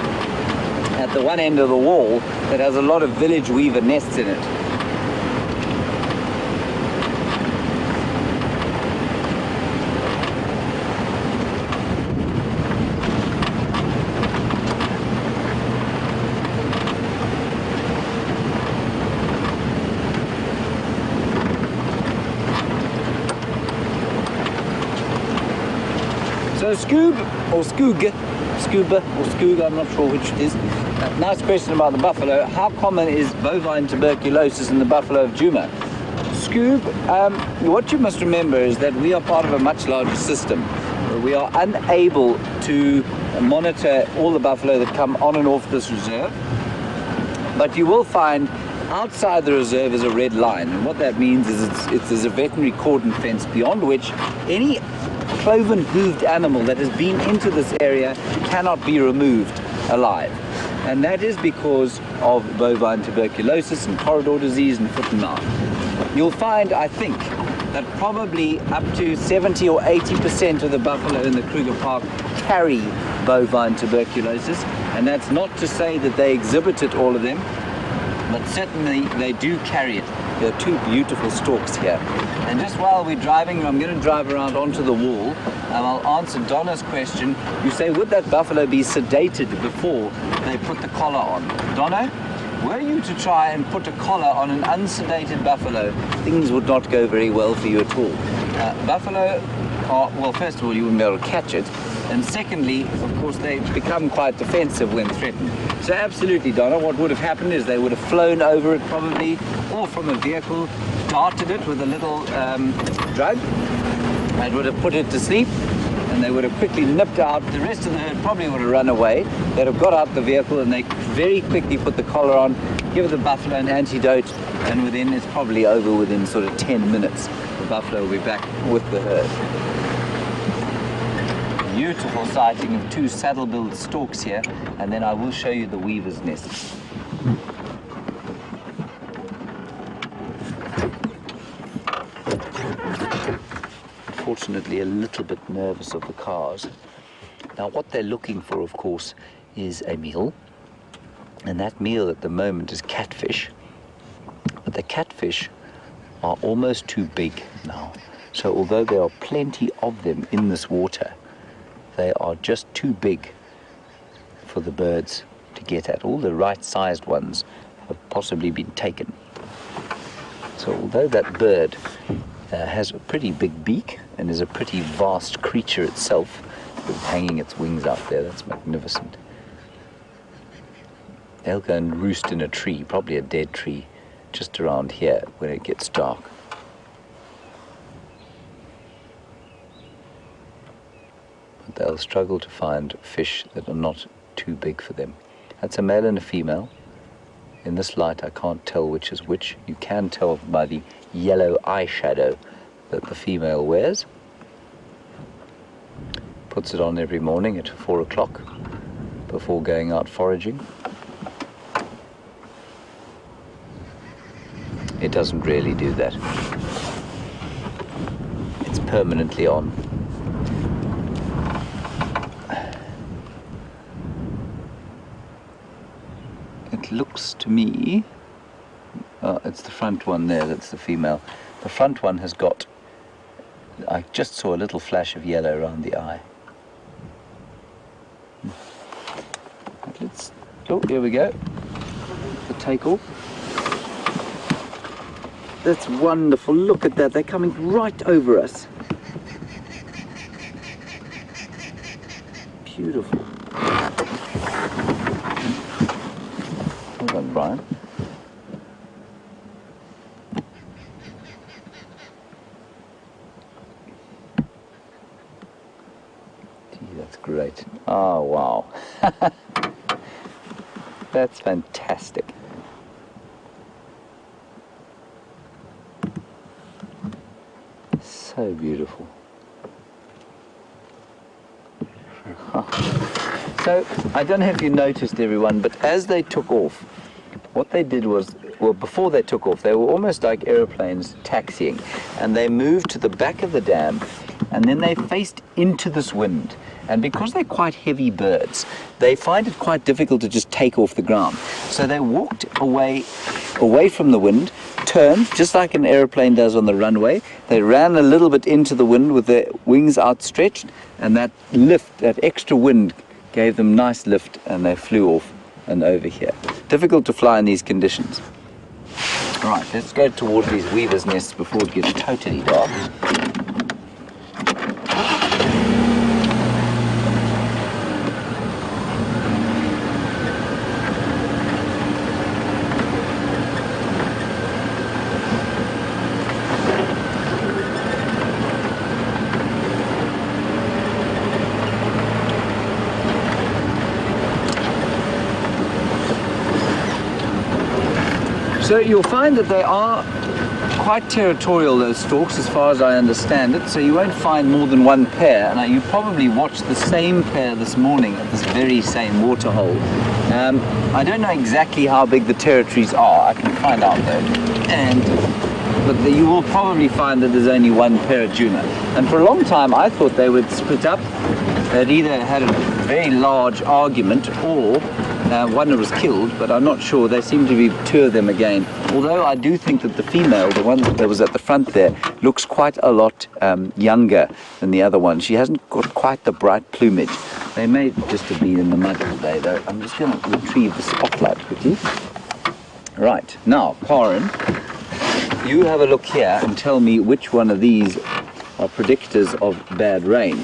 S1: at the one end of the wall that has a lot of village weaver nests in it. So Scuba or Skoog, I'm not sure which it is. Nice question about the buffalo. How common is bovine tuberculosis in the buffalo of Djuma? Scoob, what you must remember is that we are part of a much larger system. We are unable to monitor all the buffalo that come on and off this reserve, but you will find outside the reserve is a red line, and what that means is there's a veterinary cordon fence beyond which any cloven-hooved animal that has been into this area cannot be removed alive. and that is because of bovine tuberculosis and corridor disease and foot and mouth. You'll find, I think, that probably up to 70 or 80% of the buffalo in the Kruger Park carry bovine tuberculosis, and that's not to say that they exhibit it, all of them, but certainly they do carry it. There are two beautiful stalks here. And just while we're driving, I'm going to drive around onto the wall and I'll answer Donna's question. You say, would that buffalo be sedated before they put the collar on? Donna, were you to try and put a collar on an unsedated buffalo, things would not go very well for you at all. Buffalo are, well, first of all, you wouldn't be able to catch it. And secondly, of course, they become quite defensive when threatened. So absolutely, Donna, what would have happened is they would have flown over it probably, or from a vehicle, darted it with a little drug, and would have put it to sleep, and they would have quickly nipped out. The rest of the herd probably would have run away. They'd have got out the vehicle, and they very quickly put the collar on, give the buffalo an antidote, and within, it's probably over within sort of 10 minutes. The buffalo will be back with the herd. Beautiful sighting of two saddle-billed storks here, and then I will show you the weaver's nest. Fortunately, a little bit nervous of the cars. Now, what they're looking for, of course, is a meal, and that meal at the moment is catfish. But the catfish are almost too big now, so although there are plenty of them in this water, they are just too big for the birds to get at. All the right-sized ones have possibly been taken. So although that bird has a pretty big beak and is a pretty vast creature itself, with hanging its wings out there, that's magnificent. They'll go and roost in a tree, probably a dead tree, just around here when it gets dark. They'll struggle to find fish that are not too big for them. That's a male and a female. In this light I can't tell which is which. You can tell by the yellow eyeshadow that the female wears. Puts it on every morning at 4 o'clock before going out foraging. It doesn't really do that. It's permanently on. Looks to me, it's the front one there, that's the female. The front one has got, I just saw a little flash of yellow around the eye. Oh, here we go, the takeoff. That's wonderful, look at that, they're coming right over us. Beautiful. Well done, Brian. Gee, that's great. Oh, wow. That's fantastic. So beautiful. So, I don't know if you noticed, everyone, but as they took off, what they did was, well, before they took off, they were almost like aeroplanes taxiing, and they moved to the back of the dam, and then they faced into this wind. And because they're quite heavy birds, they find it quite difficult to just take off the ground. So they walked away from the wind, turned, just like an aeroplane does on the runway. They ran a little bit into the wind with their wings outstretched, and that lift, that extra wind, gave them nice lift, and they flew off and over here. Difficult to fly in these conditions. All right, let's go towards these weavers' nests before it gets totally dark. So you'll find that they are quite territorial, those storks, as far as I understand it, so you won't find more than one pair. Now, you probably watched the same pair this morning at this very same waterhole. I don't know exactly how big the territories are. I can find out though. But you will probably find that there's only one pair at Djuma. And for a long time, I thought they would split up. They'd either had a very large argument or one was killed, but I'm not sure. There seem to be two of them again. Although I do think that the female, the one that was at the front there, looks quite a lot younger than the other one. She hasn't got quite the bright plumage. They may just have been in the mud all day though. I'm just going to retrieve the spotlight quickly. Right, now, Karen, you have a look here and tell me which one of these are predictors of bad rain.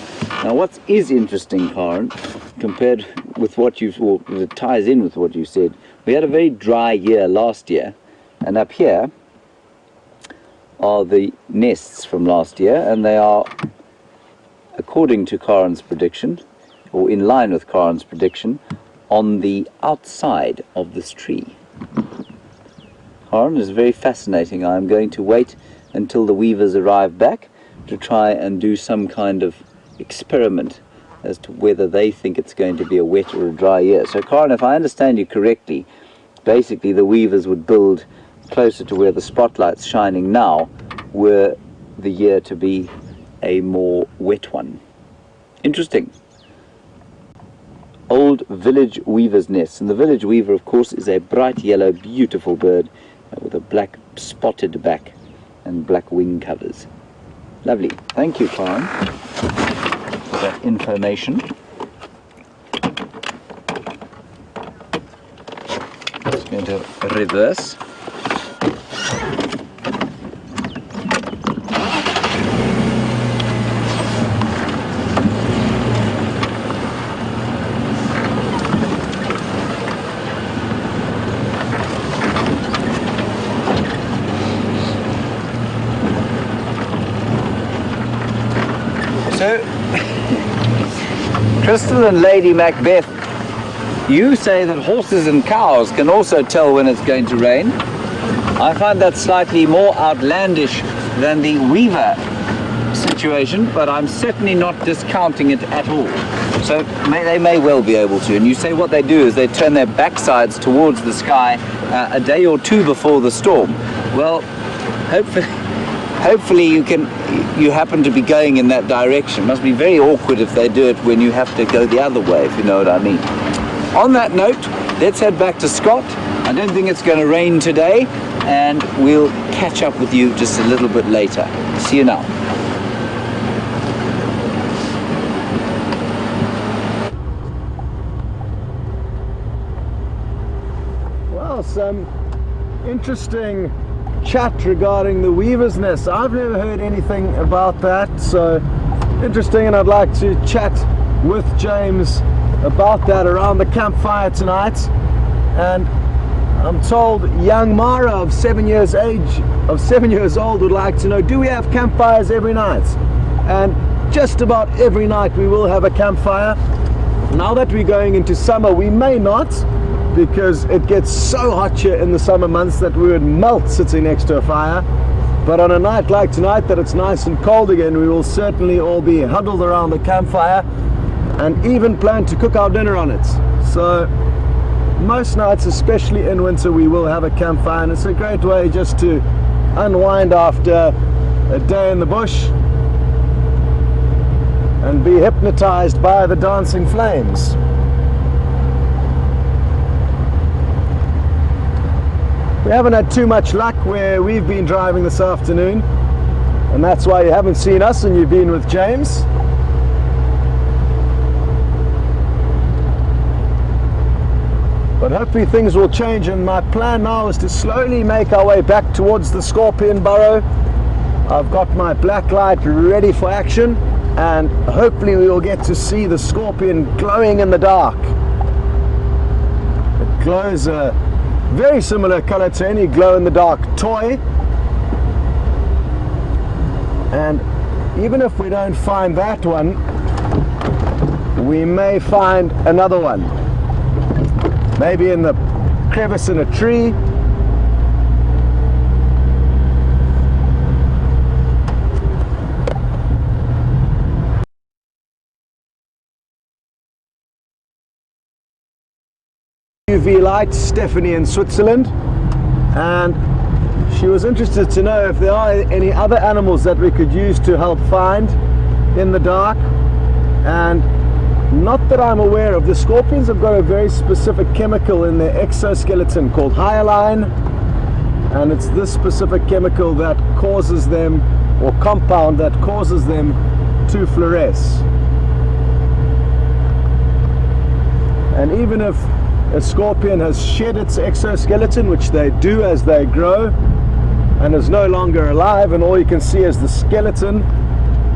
S1: Now, what is interesting, Karen, compared with what you've, or it ties in with what you said, we had a very dry year last year, and up here are the nests from last year, and they are, according to Karen's prediction, or in line with Karen's prediction, on the outside of this tree. Karen, is very fascinating. I'm going to wait until the weavers arrive back to try and do some kind of experiment as to whether they think it's going to be a wet or a dry year. So Karen, if I understand you correctly, basically the weavers would build closer to where the spotlight's shining now were the year to be a more wet one. Interesting. Old village weaver's nest. And the village weaver, of course, is a bright yellow, beautiful bird with a black spotted back and black wing covers. Lovely. Thank you, Karen, for that information. Just going to reverse. So, Crystal and Lady Macbeth, you say that horses and cows can also tell when it's going to rain. I find that slightly more outlandish than the weaver situation, but I'm certainly not discounting it at all. So they may well be able to. And you say what they do is they turn their backsides towards the sky a day or two before the storm. Well, hopefully you happen to be going in that direction. It must be very awkward if they do it when you have to go the other way, if you know what I mean. On that note, let's head back to Scott. I don't think it's going to rain today, and we'll catch up with you just a little bit later. See you now.
S2: Well, some interesting chat regarding the weaver's nest. I've never heard anything about that, so interesting, and I'd like to chat with James about that around the campfire tonight. And I'm told young Mara of 7 years old would like to know, do we have campfires every night? And just about every night we will have a campfire. Now that we're going into summer, we may not, because it gets so hot here in the summer months that we would melt sitting next to a fire. But on a night like tonight that it's nice and cold again, we will certainly all be huddled around the campfire and even plan to cook our dinner on it. So most nights, especially in winter, we will have a campfire, and it's a great way just to unwind after a day in the bush and be hypnotized by the dancing flames. We haven't had too much luck where we've been driving this afternoon, and that's why you haven't seen us and you've been with James. But hopefully things will change, and my plan now is to slowly make our way back towards the Scorpion Burrow. I've got my black light ready for action, and hopefully we will get to see the scorpion glowing in the dark. It glows a very similar color to any glow-in-the-dark toy. And even if we don't find that one, we may find another one. Maybe in the crevice in a tree. UV light, Stephanie in Switzerland, and she was interested to know if there are any other animals that we could use to help find in the dark. And not that I'm aware of. The scorpions have got a very specific chemical in their exoskeleton called hyaline, and it's this specific chemical that causes them, or compound that causes them, to fluoresce. And even if a scorpion has shed its exoskeleton, which they do as they grow, and is no longer alive, and all you can see is the skeleton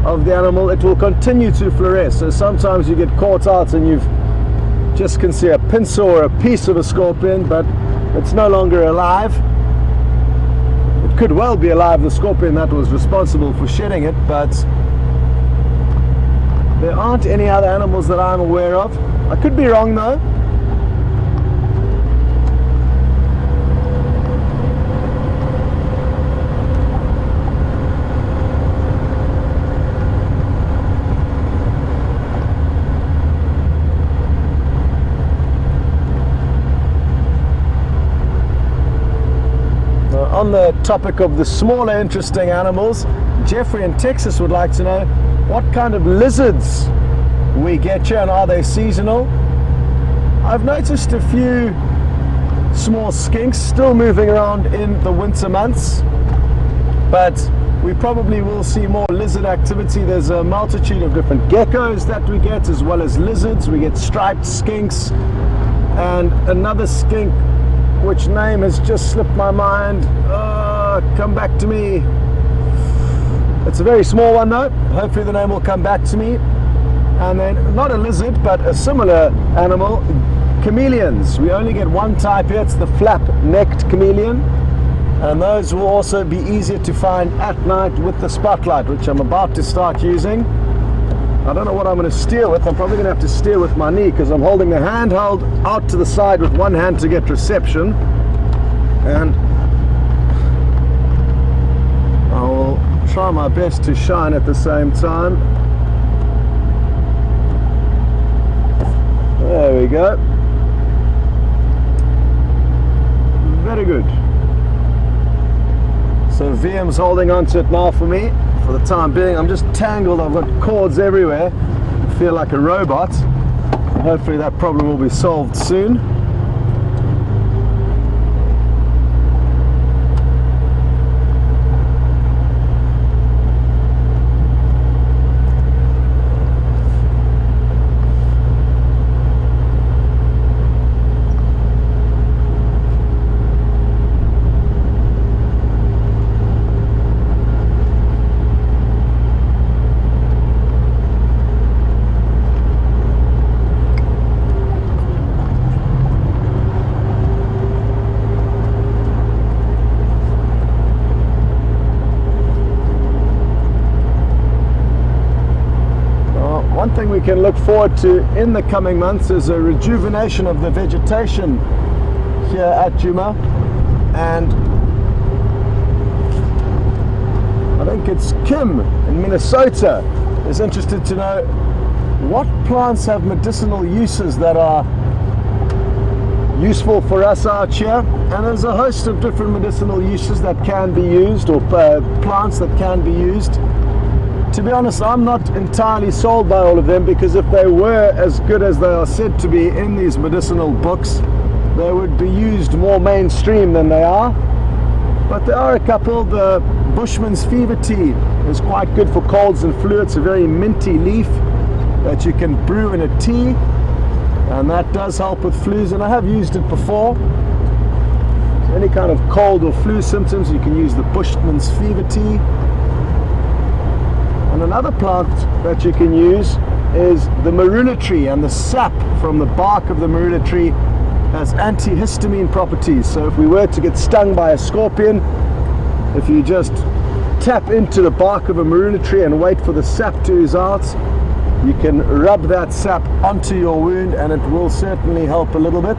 S2: of the animal, it will continue to fluoresce. So sometimes you get caught out and you just can see a pincer or a piece of a scorpion, but it's no longer alive. It could well be alive, the scorpion that was responsible for shedding it, but there aren't any other animals that I'm aware of. I could be wrong though. On the topic of the smaller interesting animals, Jeffrey in Texas would like to know what kind of lizards we get here and are they seasonal? I've noticed a few small skinks still moving around in the winter months, but we probably will see more lizard activity. There's a multitude of different geckos that we get, as well as lizards. We get striped skinks and another skink, which name has just slipped my mind. Come back to me. It's a very small one though. Hopefully the name will come back to me. And then, not a lizard, but a similar animal, chameleons. We only get one type here. It's the flap-necked chameleon. And those will also be easier to find at night with the spotlight, which I'm about to start using. I don't know what I'm going to steer with. I'm probably going to have to steer with my knee because I'm holding the handheld out to the side with one hand to get reception. And I will try my best to shine at the same time. There we go. Very good. So VM's holding on to it now for me for the time being. I'm just tangled. I've got cords everywhere. I feel like a robot. Hopefully that problem will be solved soon. One thing we can look forward to in the coming months is a rejuvenation of the vegetation here at Djuma, and I think it's Kim in Minnesota is interested to know what plants have medicinal uses that are useful for us out here. And there's a host of different medicinal uses that can be used, or plants that can be used. To be honest, I'm not entirely sold by all of them, because if they were as good as they are said to be in these medicinal books, they would be used more mainstream than they are. But there are a couple. The Bushman's Fever Tea is quite good for colds and flu. It's a very minty leaf that you can brew in a tea, and that does help with flus, and I have used it before. Any kind of cold or flu symptoms, you can use the Bushman's Fever Tea. And another plant that you can use is the marula tree, and the sap from the bark of the marula tree has antihistamine properties. So if we were to get stung by a scorpion, if you just tap into the bark of a marula tree and wait for the sap to ooze out, you can rub that sap onto your wound and it will certainly help a little bit.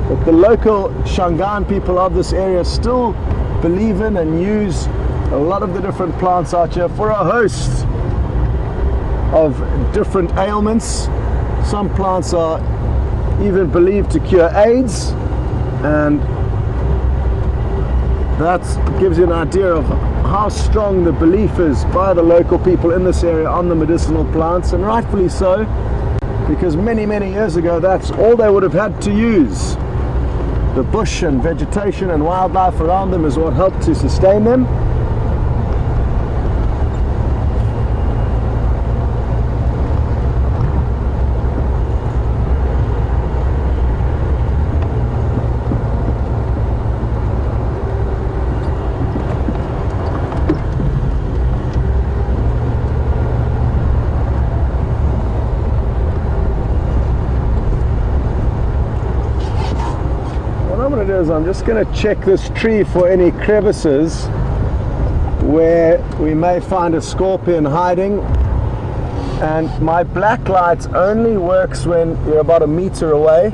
S2: But the local Shangaan people of this area still believe in and use a lot of the different plants out here for a host of different ailments. Some plants are even believed to cure AIDS, and that gives you an idea of how strong the belief is by the local people in this area on the medicinal plants, and rightfully so, because many years ago that's all they would have had to use. The bush and vegetation and wildlife around them is what helped to sustain them. I'm just going to check this tree for any crevices where we may find a scorpion hiding, and my black light only works when you're about a meter away.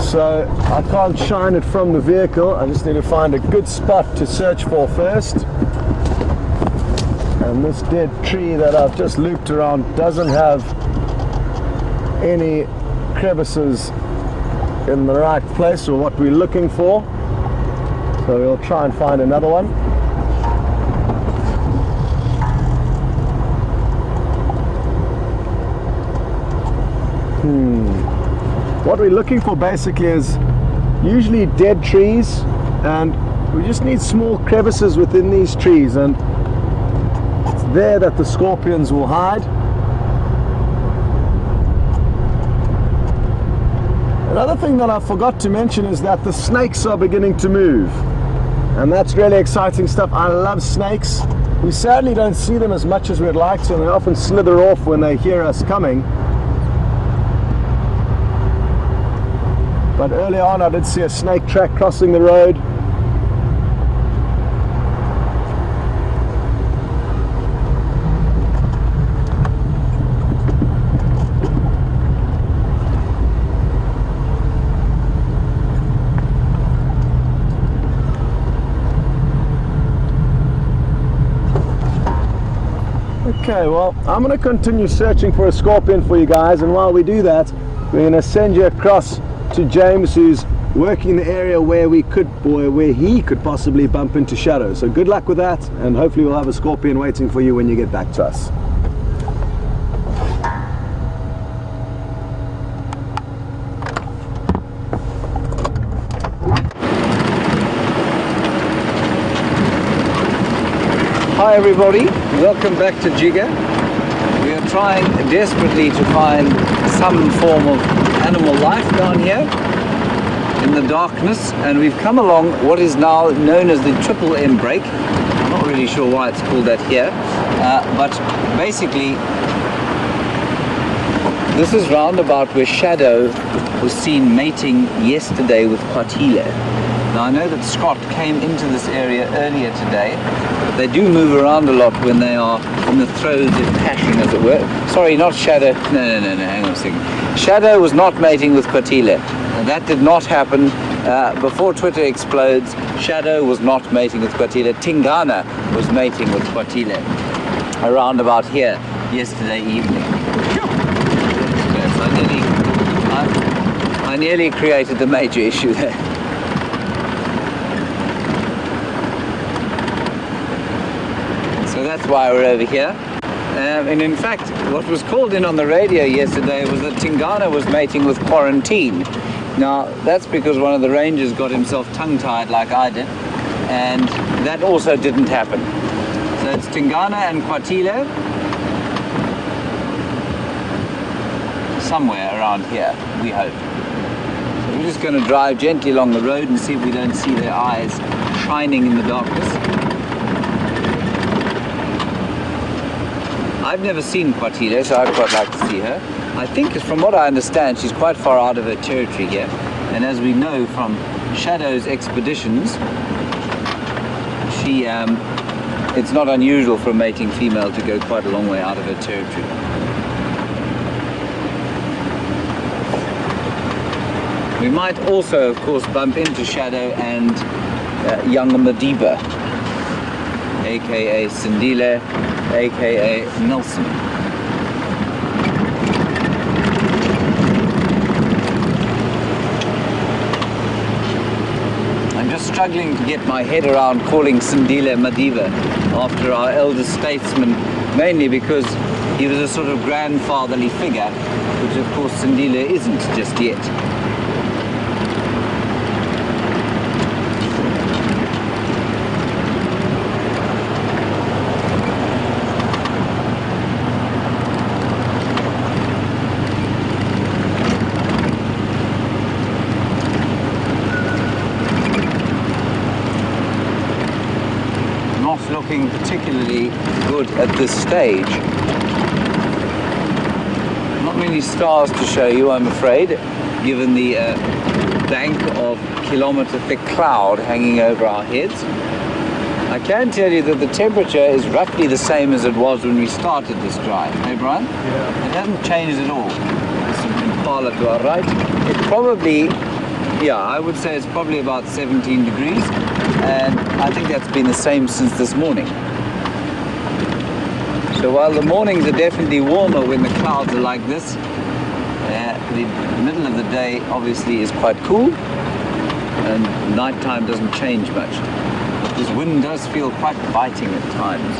S2: So I can't shine it from the vehicle. I just need to find a good spot to search for first. And this dead tree that I've just looped around doesn't have any crevices in the right place or what we're looking for, so we'll try and find another one. What we're looking for basically is usually dead trees, and we just need small crevices within these trees, and it's there that the scorpions will hide. Another thing that I forgot to mention is that the snakes are beginning to move, and that's really exciting stuff. I love snakes. We sadly don't see them as much as we'd like to, and they often slither off when they hear us coming. But early on I did see a snake track crossing the road. Okay, well, I'm going to continue searching for a scorpion for you guys, and while we do that, we're going to send you across to James, who's working in the area where he could possibly bump into Shadow. So good luck with that, and hopefully we'll have a scorpion waiting for you when you get back to us.
S1: Hi everybody, welcome back to Jigga. We are trying desperately to find some form of animal life down here in the darkness, and we've come along what is now known as the Triple M break. I'm not really sure why it's called that here, but basically this is roundabout where Shadow was seen mating yesterday with Kwatile. Now I know that Scott came into this area earlier today. They do move around a lot when they are in the throes of passion, as it were. Sorry, not Shadow. No, hang on a second. Shadow was not mating with Kwatile. That did not happen. Before Twitter explodes, Shadow was not mating with Kwatile. Tingana was mating with Kwatile around about here yesterday evening. Yes, I nearly created the major issue there. So that's why we're over here. And in fact, what was called in on the radio yesterday was that Tingana was mating with Quarantine. Now, that's because one of the rangers got himself tongue-tied like I did, and that also didn't happen. So it's Tingana and Kwatile, somewhere around here, we hope. So we're just going to drive gently along the road and see if we don't see their eyes shining in the darkness. I've never seen Kwatile, so I'd quite like to see her. I think, from what I understand, she's quite far out of her territory here. And as we know from Shadow's expeditions, it's not unusual for a mating female to go quite a long way out of her territory. We might also, of course, bump into Shadow and young Madiba. aka Sindile, aka Nelson. I'm just struggling to get my head around calling Sindile Madiba after our elder statesman, mainly because he was a sort of grandfatherly figure, which of course Sindile isn't just yet. Not looking particularly good at this stage. Not many stars to show you, I'm afraid, given the bank of kilometre-thick cloud hanging over our heads. I can tell you that the temperature is roughly the same as it was when we started this drive. Hey, Brian?
S2: Yeah.
S1: It hasn't changed at all. There's some Impala to our right. It probably, yeah, I would say it's probably about 17 degrees. And I think that's been the same since this morning. So while the mornings are definitely warmer when the clouds are like this, the middle of the day obviously is quite cool, and nighttime doesn't change much. This wind does feel quite biting at times.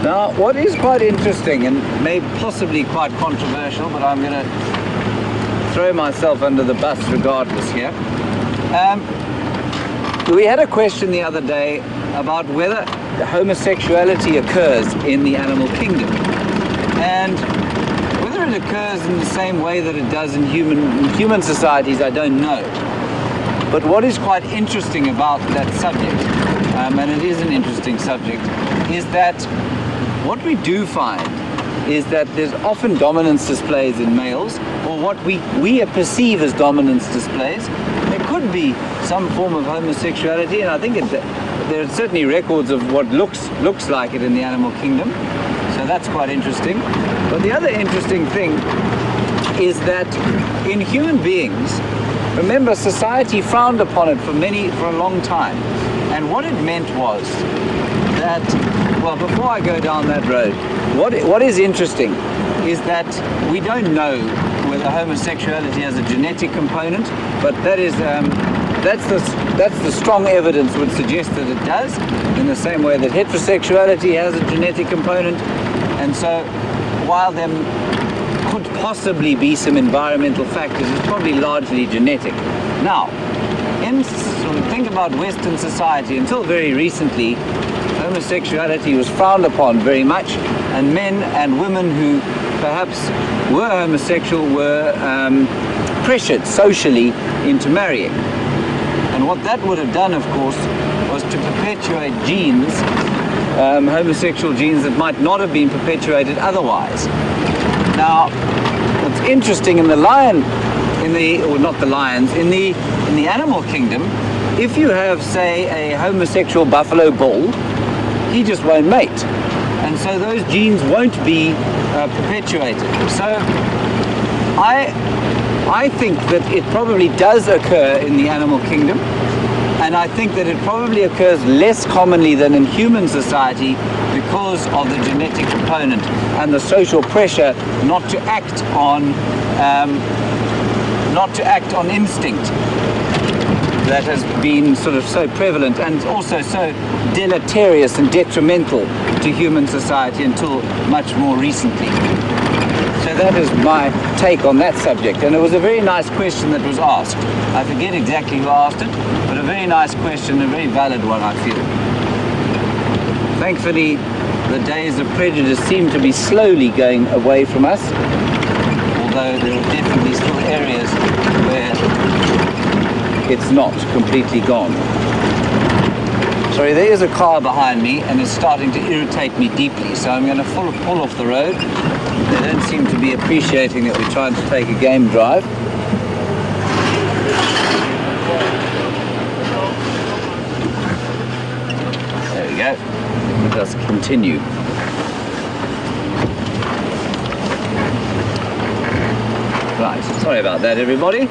S1: Now, what is quite interesting and may possibly quite controversial, but I'm going to throw myself under the bus regardless here. We had a question the other day about whether homosexuality occurs in the animal kingdom, and whether it occurs in the same way that it does in human societies, I don't know. But what is quite interesting about that subject, and it is an interesting subject, is that what we do find is that there's often dominance displays in males, or what we perceive as dominance displays. There could be some form of homosexuality, and I think there are certainly records of what looks like it in the animal kingdom. So that's quite interesting. But the other interesting thing is that in human beings, remember, society frowned upon it for a long time. And what it meant was that, well, before I go down that road, what is interesting is that we don't know whether homosexuality has a genetic component, but that's the strong evidence would suggest that it does, in the same way that heterosexuality has a genetic component. And so while there could possibly be some environmental factors, it's probably largely genetic. Now, think about Western society. Until very recently, homosexuality was frowned upon very much, and men and women who perhaps were homosexual were pressured socially into marrying. And what that would have done, of course, was to perpetuate genes, homosexual genes that might not have been perpetuated otherwise. Now, what's interesting in the animal kingdom, if you have, say, a homosexual buffalo bull, he just won't mate, and so those genes won't be perpetuated. So I think that it probably does occur in the animal kingdom, and I think that it probably occurs less commonly than in human society because of the genetic component and the social pressure not to act on instinct that has been sort of so prevalent and also so deleterious and detrimental to human society until much more recently. So that is my take on that subject, and it was a very nice question that was asked. I forget exactly who asked it, but a very nice question, a very valid one, I feel. Thankfully, the days of prejudice seem to be slowly going away from us, although there are definitely still areas where it's not completely gone. Sorry, there is a car behind me and it's starting to irritate me deeply, so I'm going to pull off the road. They don't seem to be appreciating that we're trying to take a game drive. There we go. go. Let us continue. Right, sorry about that, everybody.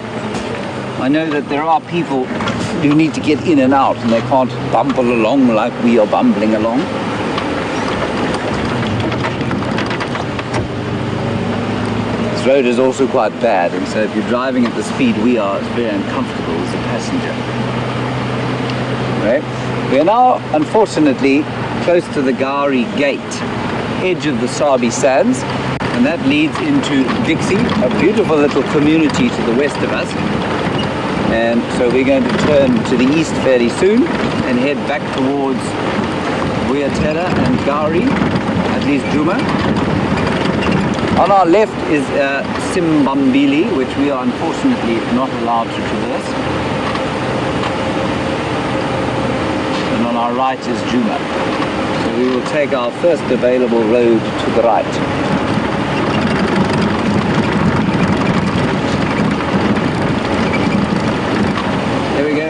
S1: I know that there are people who need to get in and out and they can't bumble along like we are bumbling along. This road is also quite bad, and so if you're driving at the speed we are, it's very uncomfortable as a passenger. Right. We are now, unfortunately, close to the Gari Gate, edge of the Sabi Sands, and that leads into Dixie, a beautiful little community to the west of us. And so we're going to turn to the east fairly soon and head back towards Buyatera and Gari, at least Juma. On our left is Simbambili, which we are unfortunately not allowed to traverse. And on our right is Juma. So we will take our first available road to the right.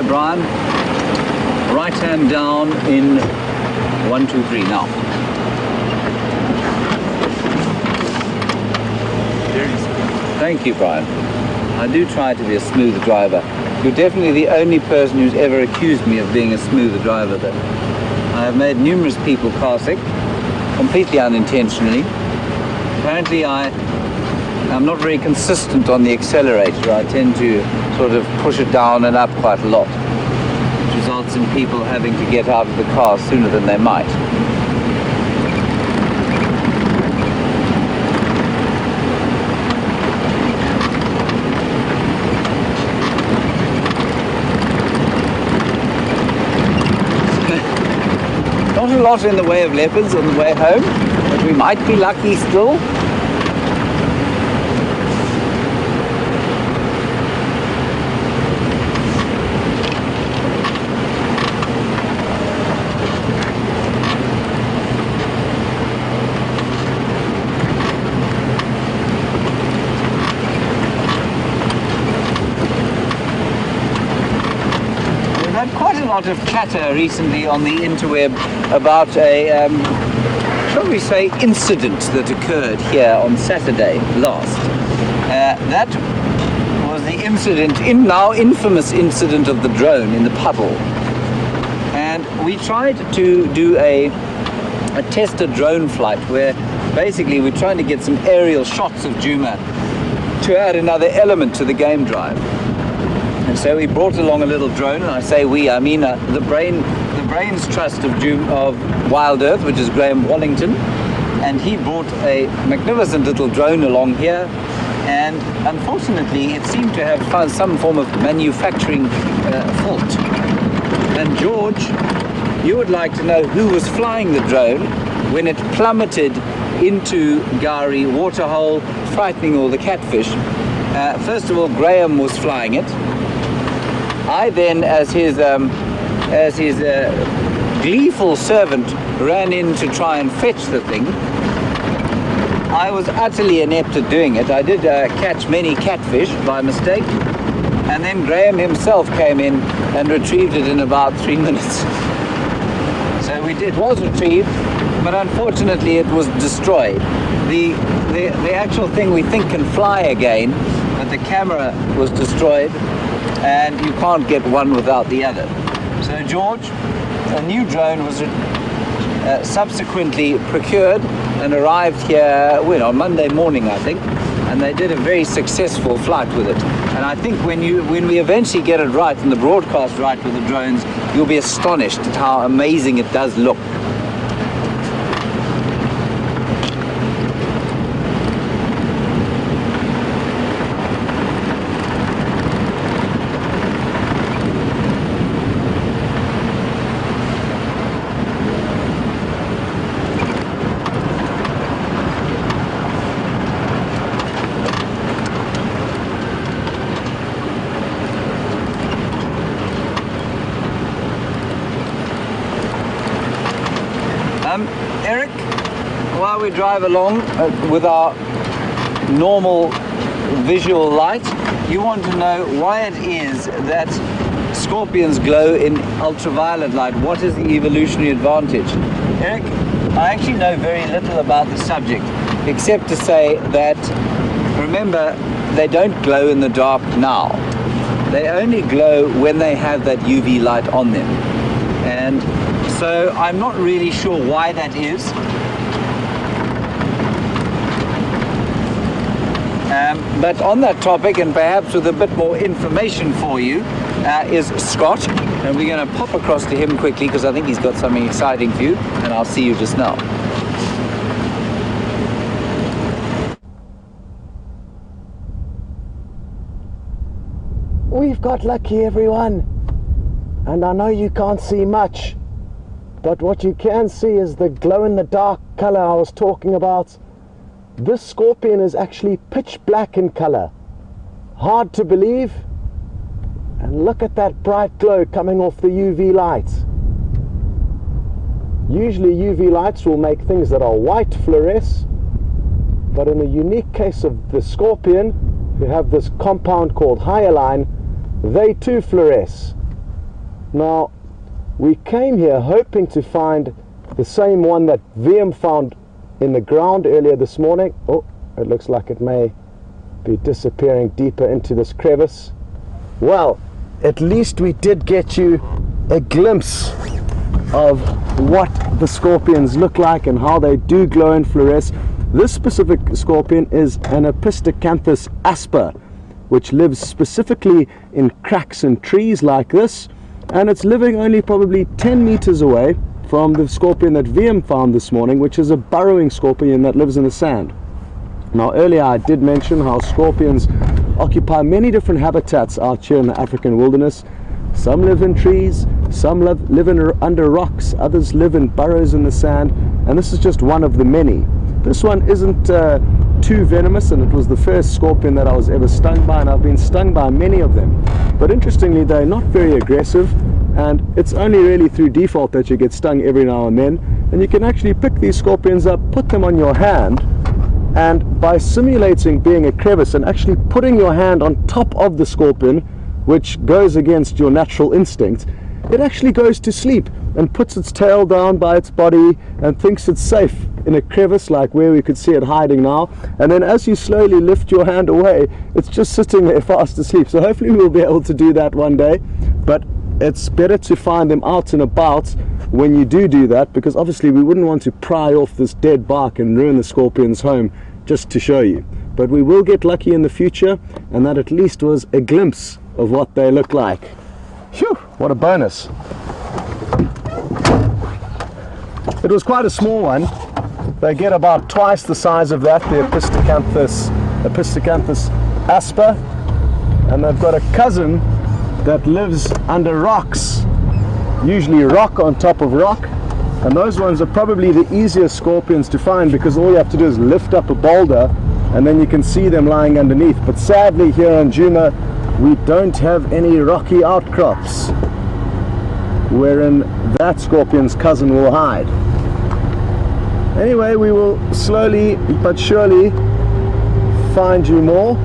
S1: Brian, right hand down in 1, 2, 3 now. Thank you, Brian. I do try to be a smooth driver. You're definitely the only person who's ever accused me of being a smooth driver, though. I have made numerous people car sick, completely unintentionally. Apparently I'm not very consistent on the accelerator. I tend to sort of push it down and up quite a lot, which results in people having to get out of the car sooner than they might. Not a lot in the way of leopards on the way home, but we might be lucky still. Lot of chatter recently on the interweb about a, shall we say, incident that occurred here on Saturday last. That was the incident, now infamous incident of the drone in the puddle. And we tried to do a tested drone flight where basically we're trying to get some aerial shots of Juma to add another element to the game drive. And so we brought along a little drone, and I say we, I mean the brains trust of Wild Earth, which is Graham Wallington, and he brought a magnificent little drone along here, and unfortunately it seemed to have found some form of manufacturing fault. And George, you would like to know who was flying the drone when it plummeted into Gari waterhole, frightening all the catfish. First of all, Graham was flying it. I then, as his gleeful servant, ran in to try and fetch the thing. I was utterly inept at doing it. I did catch many catfish by mistake, and then Graham himself came in and retrieved it in about 3 minutes. So it was retrieved, but unfortunately it was destroyed. The actual thing we think can fly again, but the camera was destroyed, and you can't get one without the other. So George, a new drone was subsequently procured and arrived here on Monday morning, I think, and they did a very successful flight with it. And I think when we eventually get it right and the broadcast right with the drones, you'll be astonished at how amazing it does look. Eric, while we drive along with our normal visual light, you want to know why it is that scorpions glow in ultraviolet light? What is the evolutionary advantage? Eric, I actually know very little about the subject, except to say that, remember, they don't glow in the dark now. They only glow when they have that UV light on them. And so I'm not really sure why that is. But on that topic, and perhaps with a bit more information for you, is Scott. And we're going to pop across to him quickly because I think he's got something exciting for you. And I'll see you just now.
S2: We've got lucky, everyone. And I know you can't see much, but what you can see is the glow-in-the-dark color I was talking about. This scorpion is actually pitch black in color. Hard to believe. And look at that bright glow coming off the UV light. Usually UV lights will make things that are white fluoresce, but in the unique case of the scorpion, who have this compound called hyaline, they too fluoresce. Now, we came here hoping to find the same one that VM found in the ground earlier this morning. Oh, it looks like it may be disappearing deeper into this crevice. Well, at least we did get you a glimpse of what the scorpions look like and how they do glow and fluoresce. This specific scorpion is an Epistocanthus asper, which lives specifically in cracks in trees like this, and it's living only probably 10 meters away from the scorpion that VM found this morning, which is a burrowing scorpion that lives in the sand. Now, earlier I did mention how scorpions occupy many different habitats out here in the African wilderness. Some live in trees, some live under rocks, others live in burrows in the sand, and this is just one of the many. This one isn't too venomous, and it was the first scorpion that I was ever stung by, and I've been stung by many of them. But interestingly, they're not very aggressive, and it's only really through default that you get stung every now and then. And you can actually pick these scorpions up, put them on your hand, and by simulating being a crevice and actually putting your hand on top of the scorpion, which goes against your natural instinct, it actually goes to sleep and puts its tail down by its body and thinks it's safe in a crevice like where we could see it hiding now. And then as you slowly lift your hand away, it's just sitting there fast asleep. So hopefully we'll be able to do that one day. But it's better to find them out and about when you do that, because obviously we wouldn't want to pry off this dead bark and ruin the scorpion's home just to show you. But we will get lucky in the future, and that at least was a glimpse of what they look like. Phew, what a bonus. It was quite a small one. They get about twice the size of that, the Epistocanthus asper, and they've got a cousin that lives under rocks, usually rock on top of rock, and those ones are probably the easiest scorpions to find because all you have to do is lift up a boulder and then you can see them lying underneath. But sadly here in Djuma we don't have any rocky outcrops wherein that scorpion's cousin will hide. Anyway, we will slowly but surely find you more.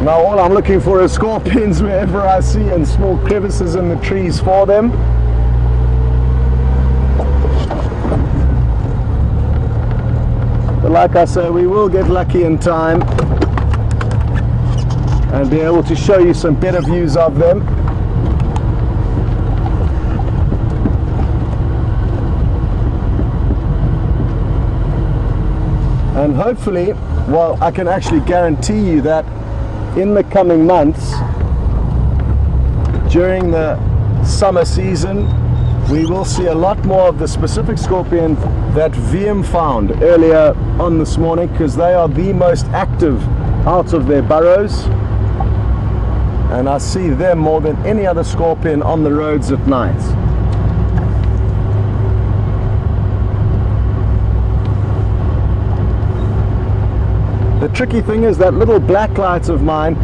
S2: Now all I'm looking for is scorpions wherever I see, and small crevices in the trees for them. But like I say, we will get lucky in time and be able to show you some better views of them. And hopefully, well, I can actually guarantee you that in the coming months, during the summer season, we will see a lot more of the specific scorpion that VM found earlier on this morning, because they are the most active out of their burrows, and I see them more than any other scorpion on the roads at night. The tricky thing is that little black light of mine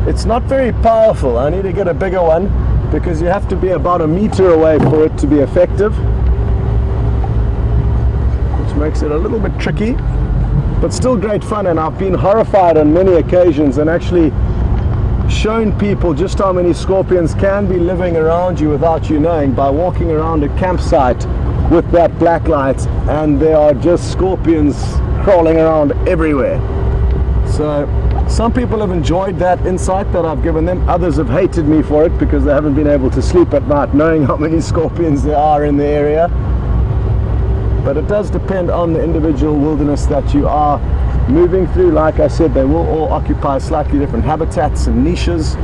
S2: it's not very powerful. I need to get a bigger one because you have to be about a meter away for it to be effective, which makes it a little bit tricky, but still great fun. And I've been horrified on many occasions and actually shown people just how many scorpions can be living around you without you knowing by walking around a campsite with that black light, and there are just scorpions crawling around everywhere. So some people have enjoyed that insight that I've given them. Others have hated me for it because they haven't been able to sleep at night knowing how many scorpions there are in the area. But it does depend on the individual wilderness that you are moving through. Like I said, they will all occupy slightly different habitats and niches.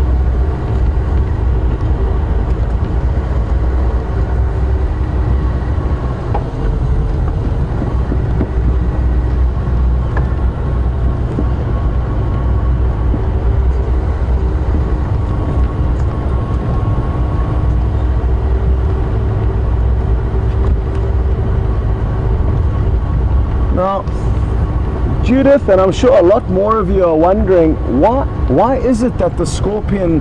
S2: Now, Judith, and I'm sure a lot more of you are wondering, why is it that the scorpion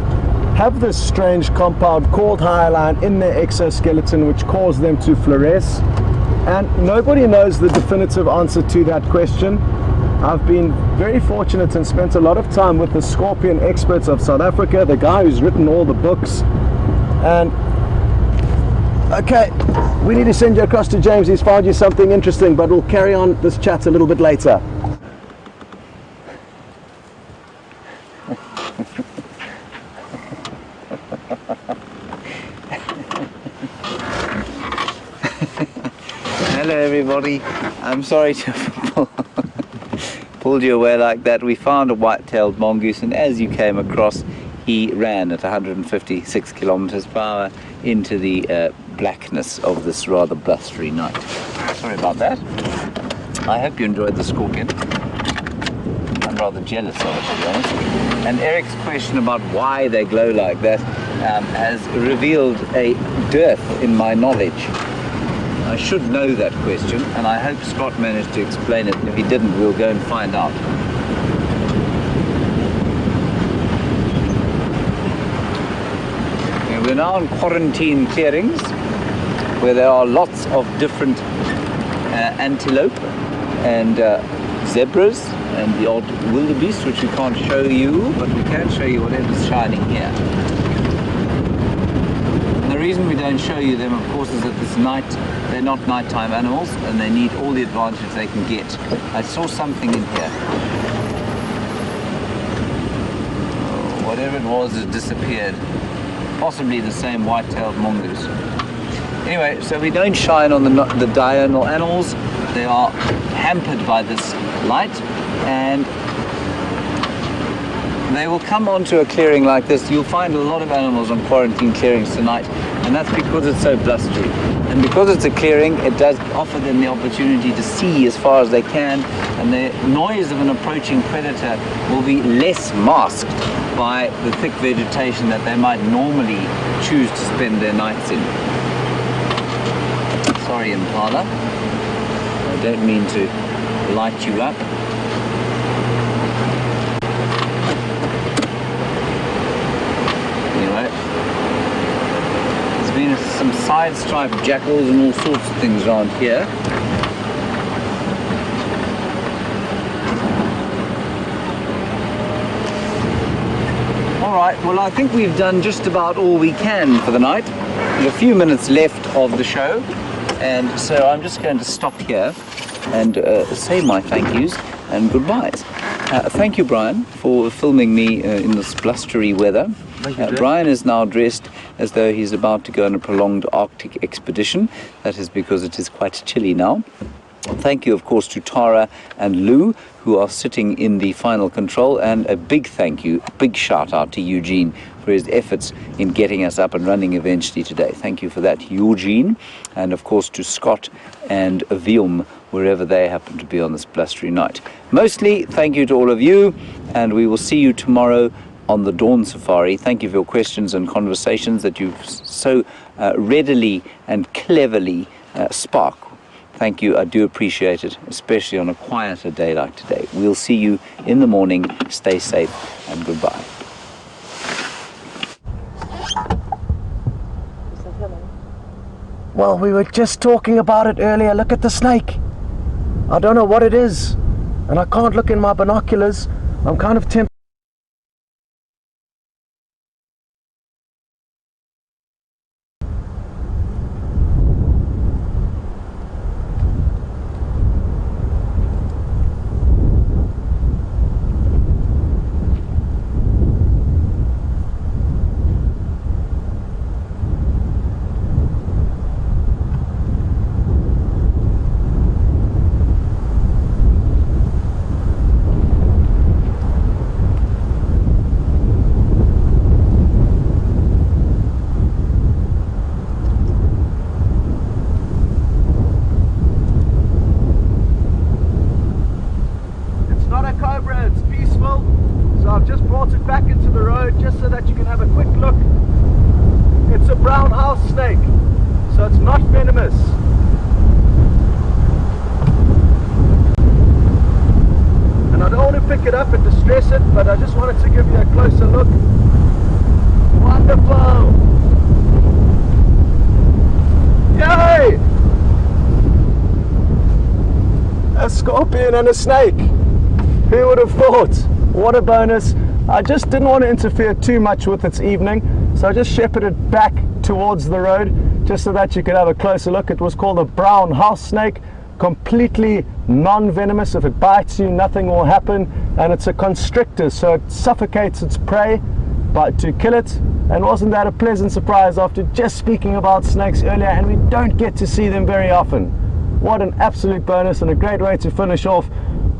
S2: have this strange compound called hyaline in their exoskeleton which cause them to fluoresce? And nobody knows the definitive answer to that question. I've been very fortunate and spent a lot of time with the scorpion experts of South Africa, the guy who's written all the books. And okay, we need to send you across to James. He's found you something interesting, but we'll carry on this chat a little bit later.
S1: Hello everybody, I'm sorry to pulled you away like that. We found a white-tailed mongoose, and as you came across, he ran at 156 kilometers per hour into the blackness of this rather blustery night. Sorry about that. I hope you enjoyed the scorpion. I'm rather jealous of it, to be honest. And Eric's question about why they glow like that has revealed a dearth in my knowledge. I should know that question, and I hope Scott managed to explain it. If he didn't, we'll go and find out. We're now in quarantine clearings where there are lots of different antelope and zebras and the odd wildebeest, which we can't show you, but we can show you whatever's shining here. And the reason we don't show you them, of course, is that this night they're not nighttime animals and they need all the advantage they can get. I saw something in here. Oh, whatever it was, it disappeared. Possibly the same white-tailed mongoose. Anyway, so we don't shine on the diurnal animals. They are hampered by this light, and they will come onto a clearing like this. You'll find a lot of animals on quarantine clearings tonight, and that's because it's so blustery. And because it's a clearing, it does offer them the opportunity to see as far as they can, and the noise of an approaching predator will be less masked by the thick vegetation that they might normally choose to spend their nights in. Sorry, Impala. I don't mean to light you up. Anyway, there's been some side-striped jackals and all sorts of things around here. Alright, well I think we've done just about all we can for the night. There's a few minutes left of the show, and so I'm just going to stop here and say my thank yous and goodbyes. Thank you, Brian, for filming me in this blustery weather.
S2: Thank you,
S1: Brian is now dressed as though he's about to go on a prolonged Arctic expedition. That is because it is quite chilly now. Thank you, of course, to Tara and Lou, who are sitting in the final control, and a big thank you, big shout out to Eugene for his efforts in getting us up and running eventually today. Thank you for that, Eugene, and of course to Scott and Vium, wherever they happen to be on this blustery night. Mostly, thank you to all of you, and we will see you tomorrow on the Dawn Safari. Thank you for your questions and conversations that you've so readily and cleverly sparked. Thank you, I do appreciate it, especially on a quieter day like today. We'll see you in the morning. Stay safe and goodbye.
S2: Well, we were just talking about it earlier. Look at the snake. I don't know what it is, and I can't look in my binoculars. I'm kind of tempted. It's peaceful, so I've just brought it back into the road just so that you can have a quick look. It's a brown house snake, so it's not venomous. And I don't want to pick it up and distress it, but I just wanted to give you a closer look. Wonderful! Yay! A scorpion and a snake. Who would have thought? What a bonus. I just didn't want to interfere too much with its evening, so I just shepherded back towards the road just so that you could have a closer look. It was called a brown house snake, completely non-venomous. If it bites you, nothing will happen, and it's a constrictor, so it suffocates its prey to kill it. And wasn't that a pleasant surprise after just speaking about snakes earlier, and we don't get to see them very often. What an absolute bonus, and a great way to finish off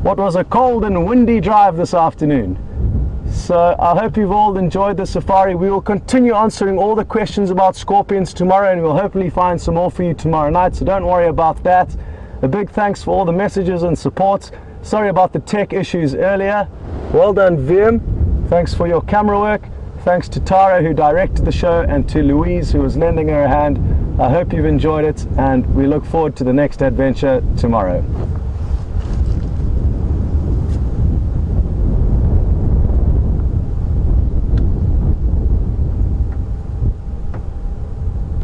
S2: what was a cold and windy drive this afternoon. So I hope you've all enjoyed the safari. We will continue answering all the questions about scorpions tomorrow, and we'll hopefully find some more for you tomorrow night, so don't worry about that. A big thanks for all the messages and support. Sorry about the tech issues earlier. Well done, Vim. Thanks for your camera work. Thanks to Tara, who directed the show, and to Louise, who was lending her a hand. I hope you've enjoyed it, and we look forward to the next adventure tomorrow.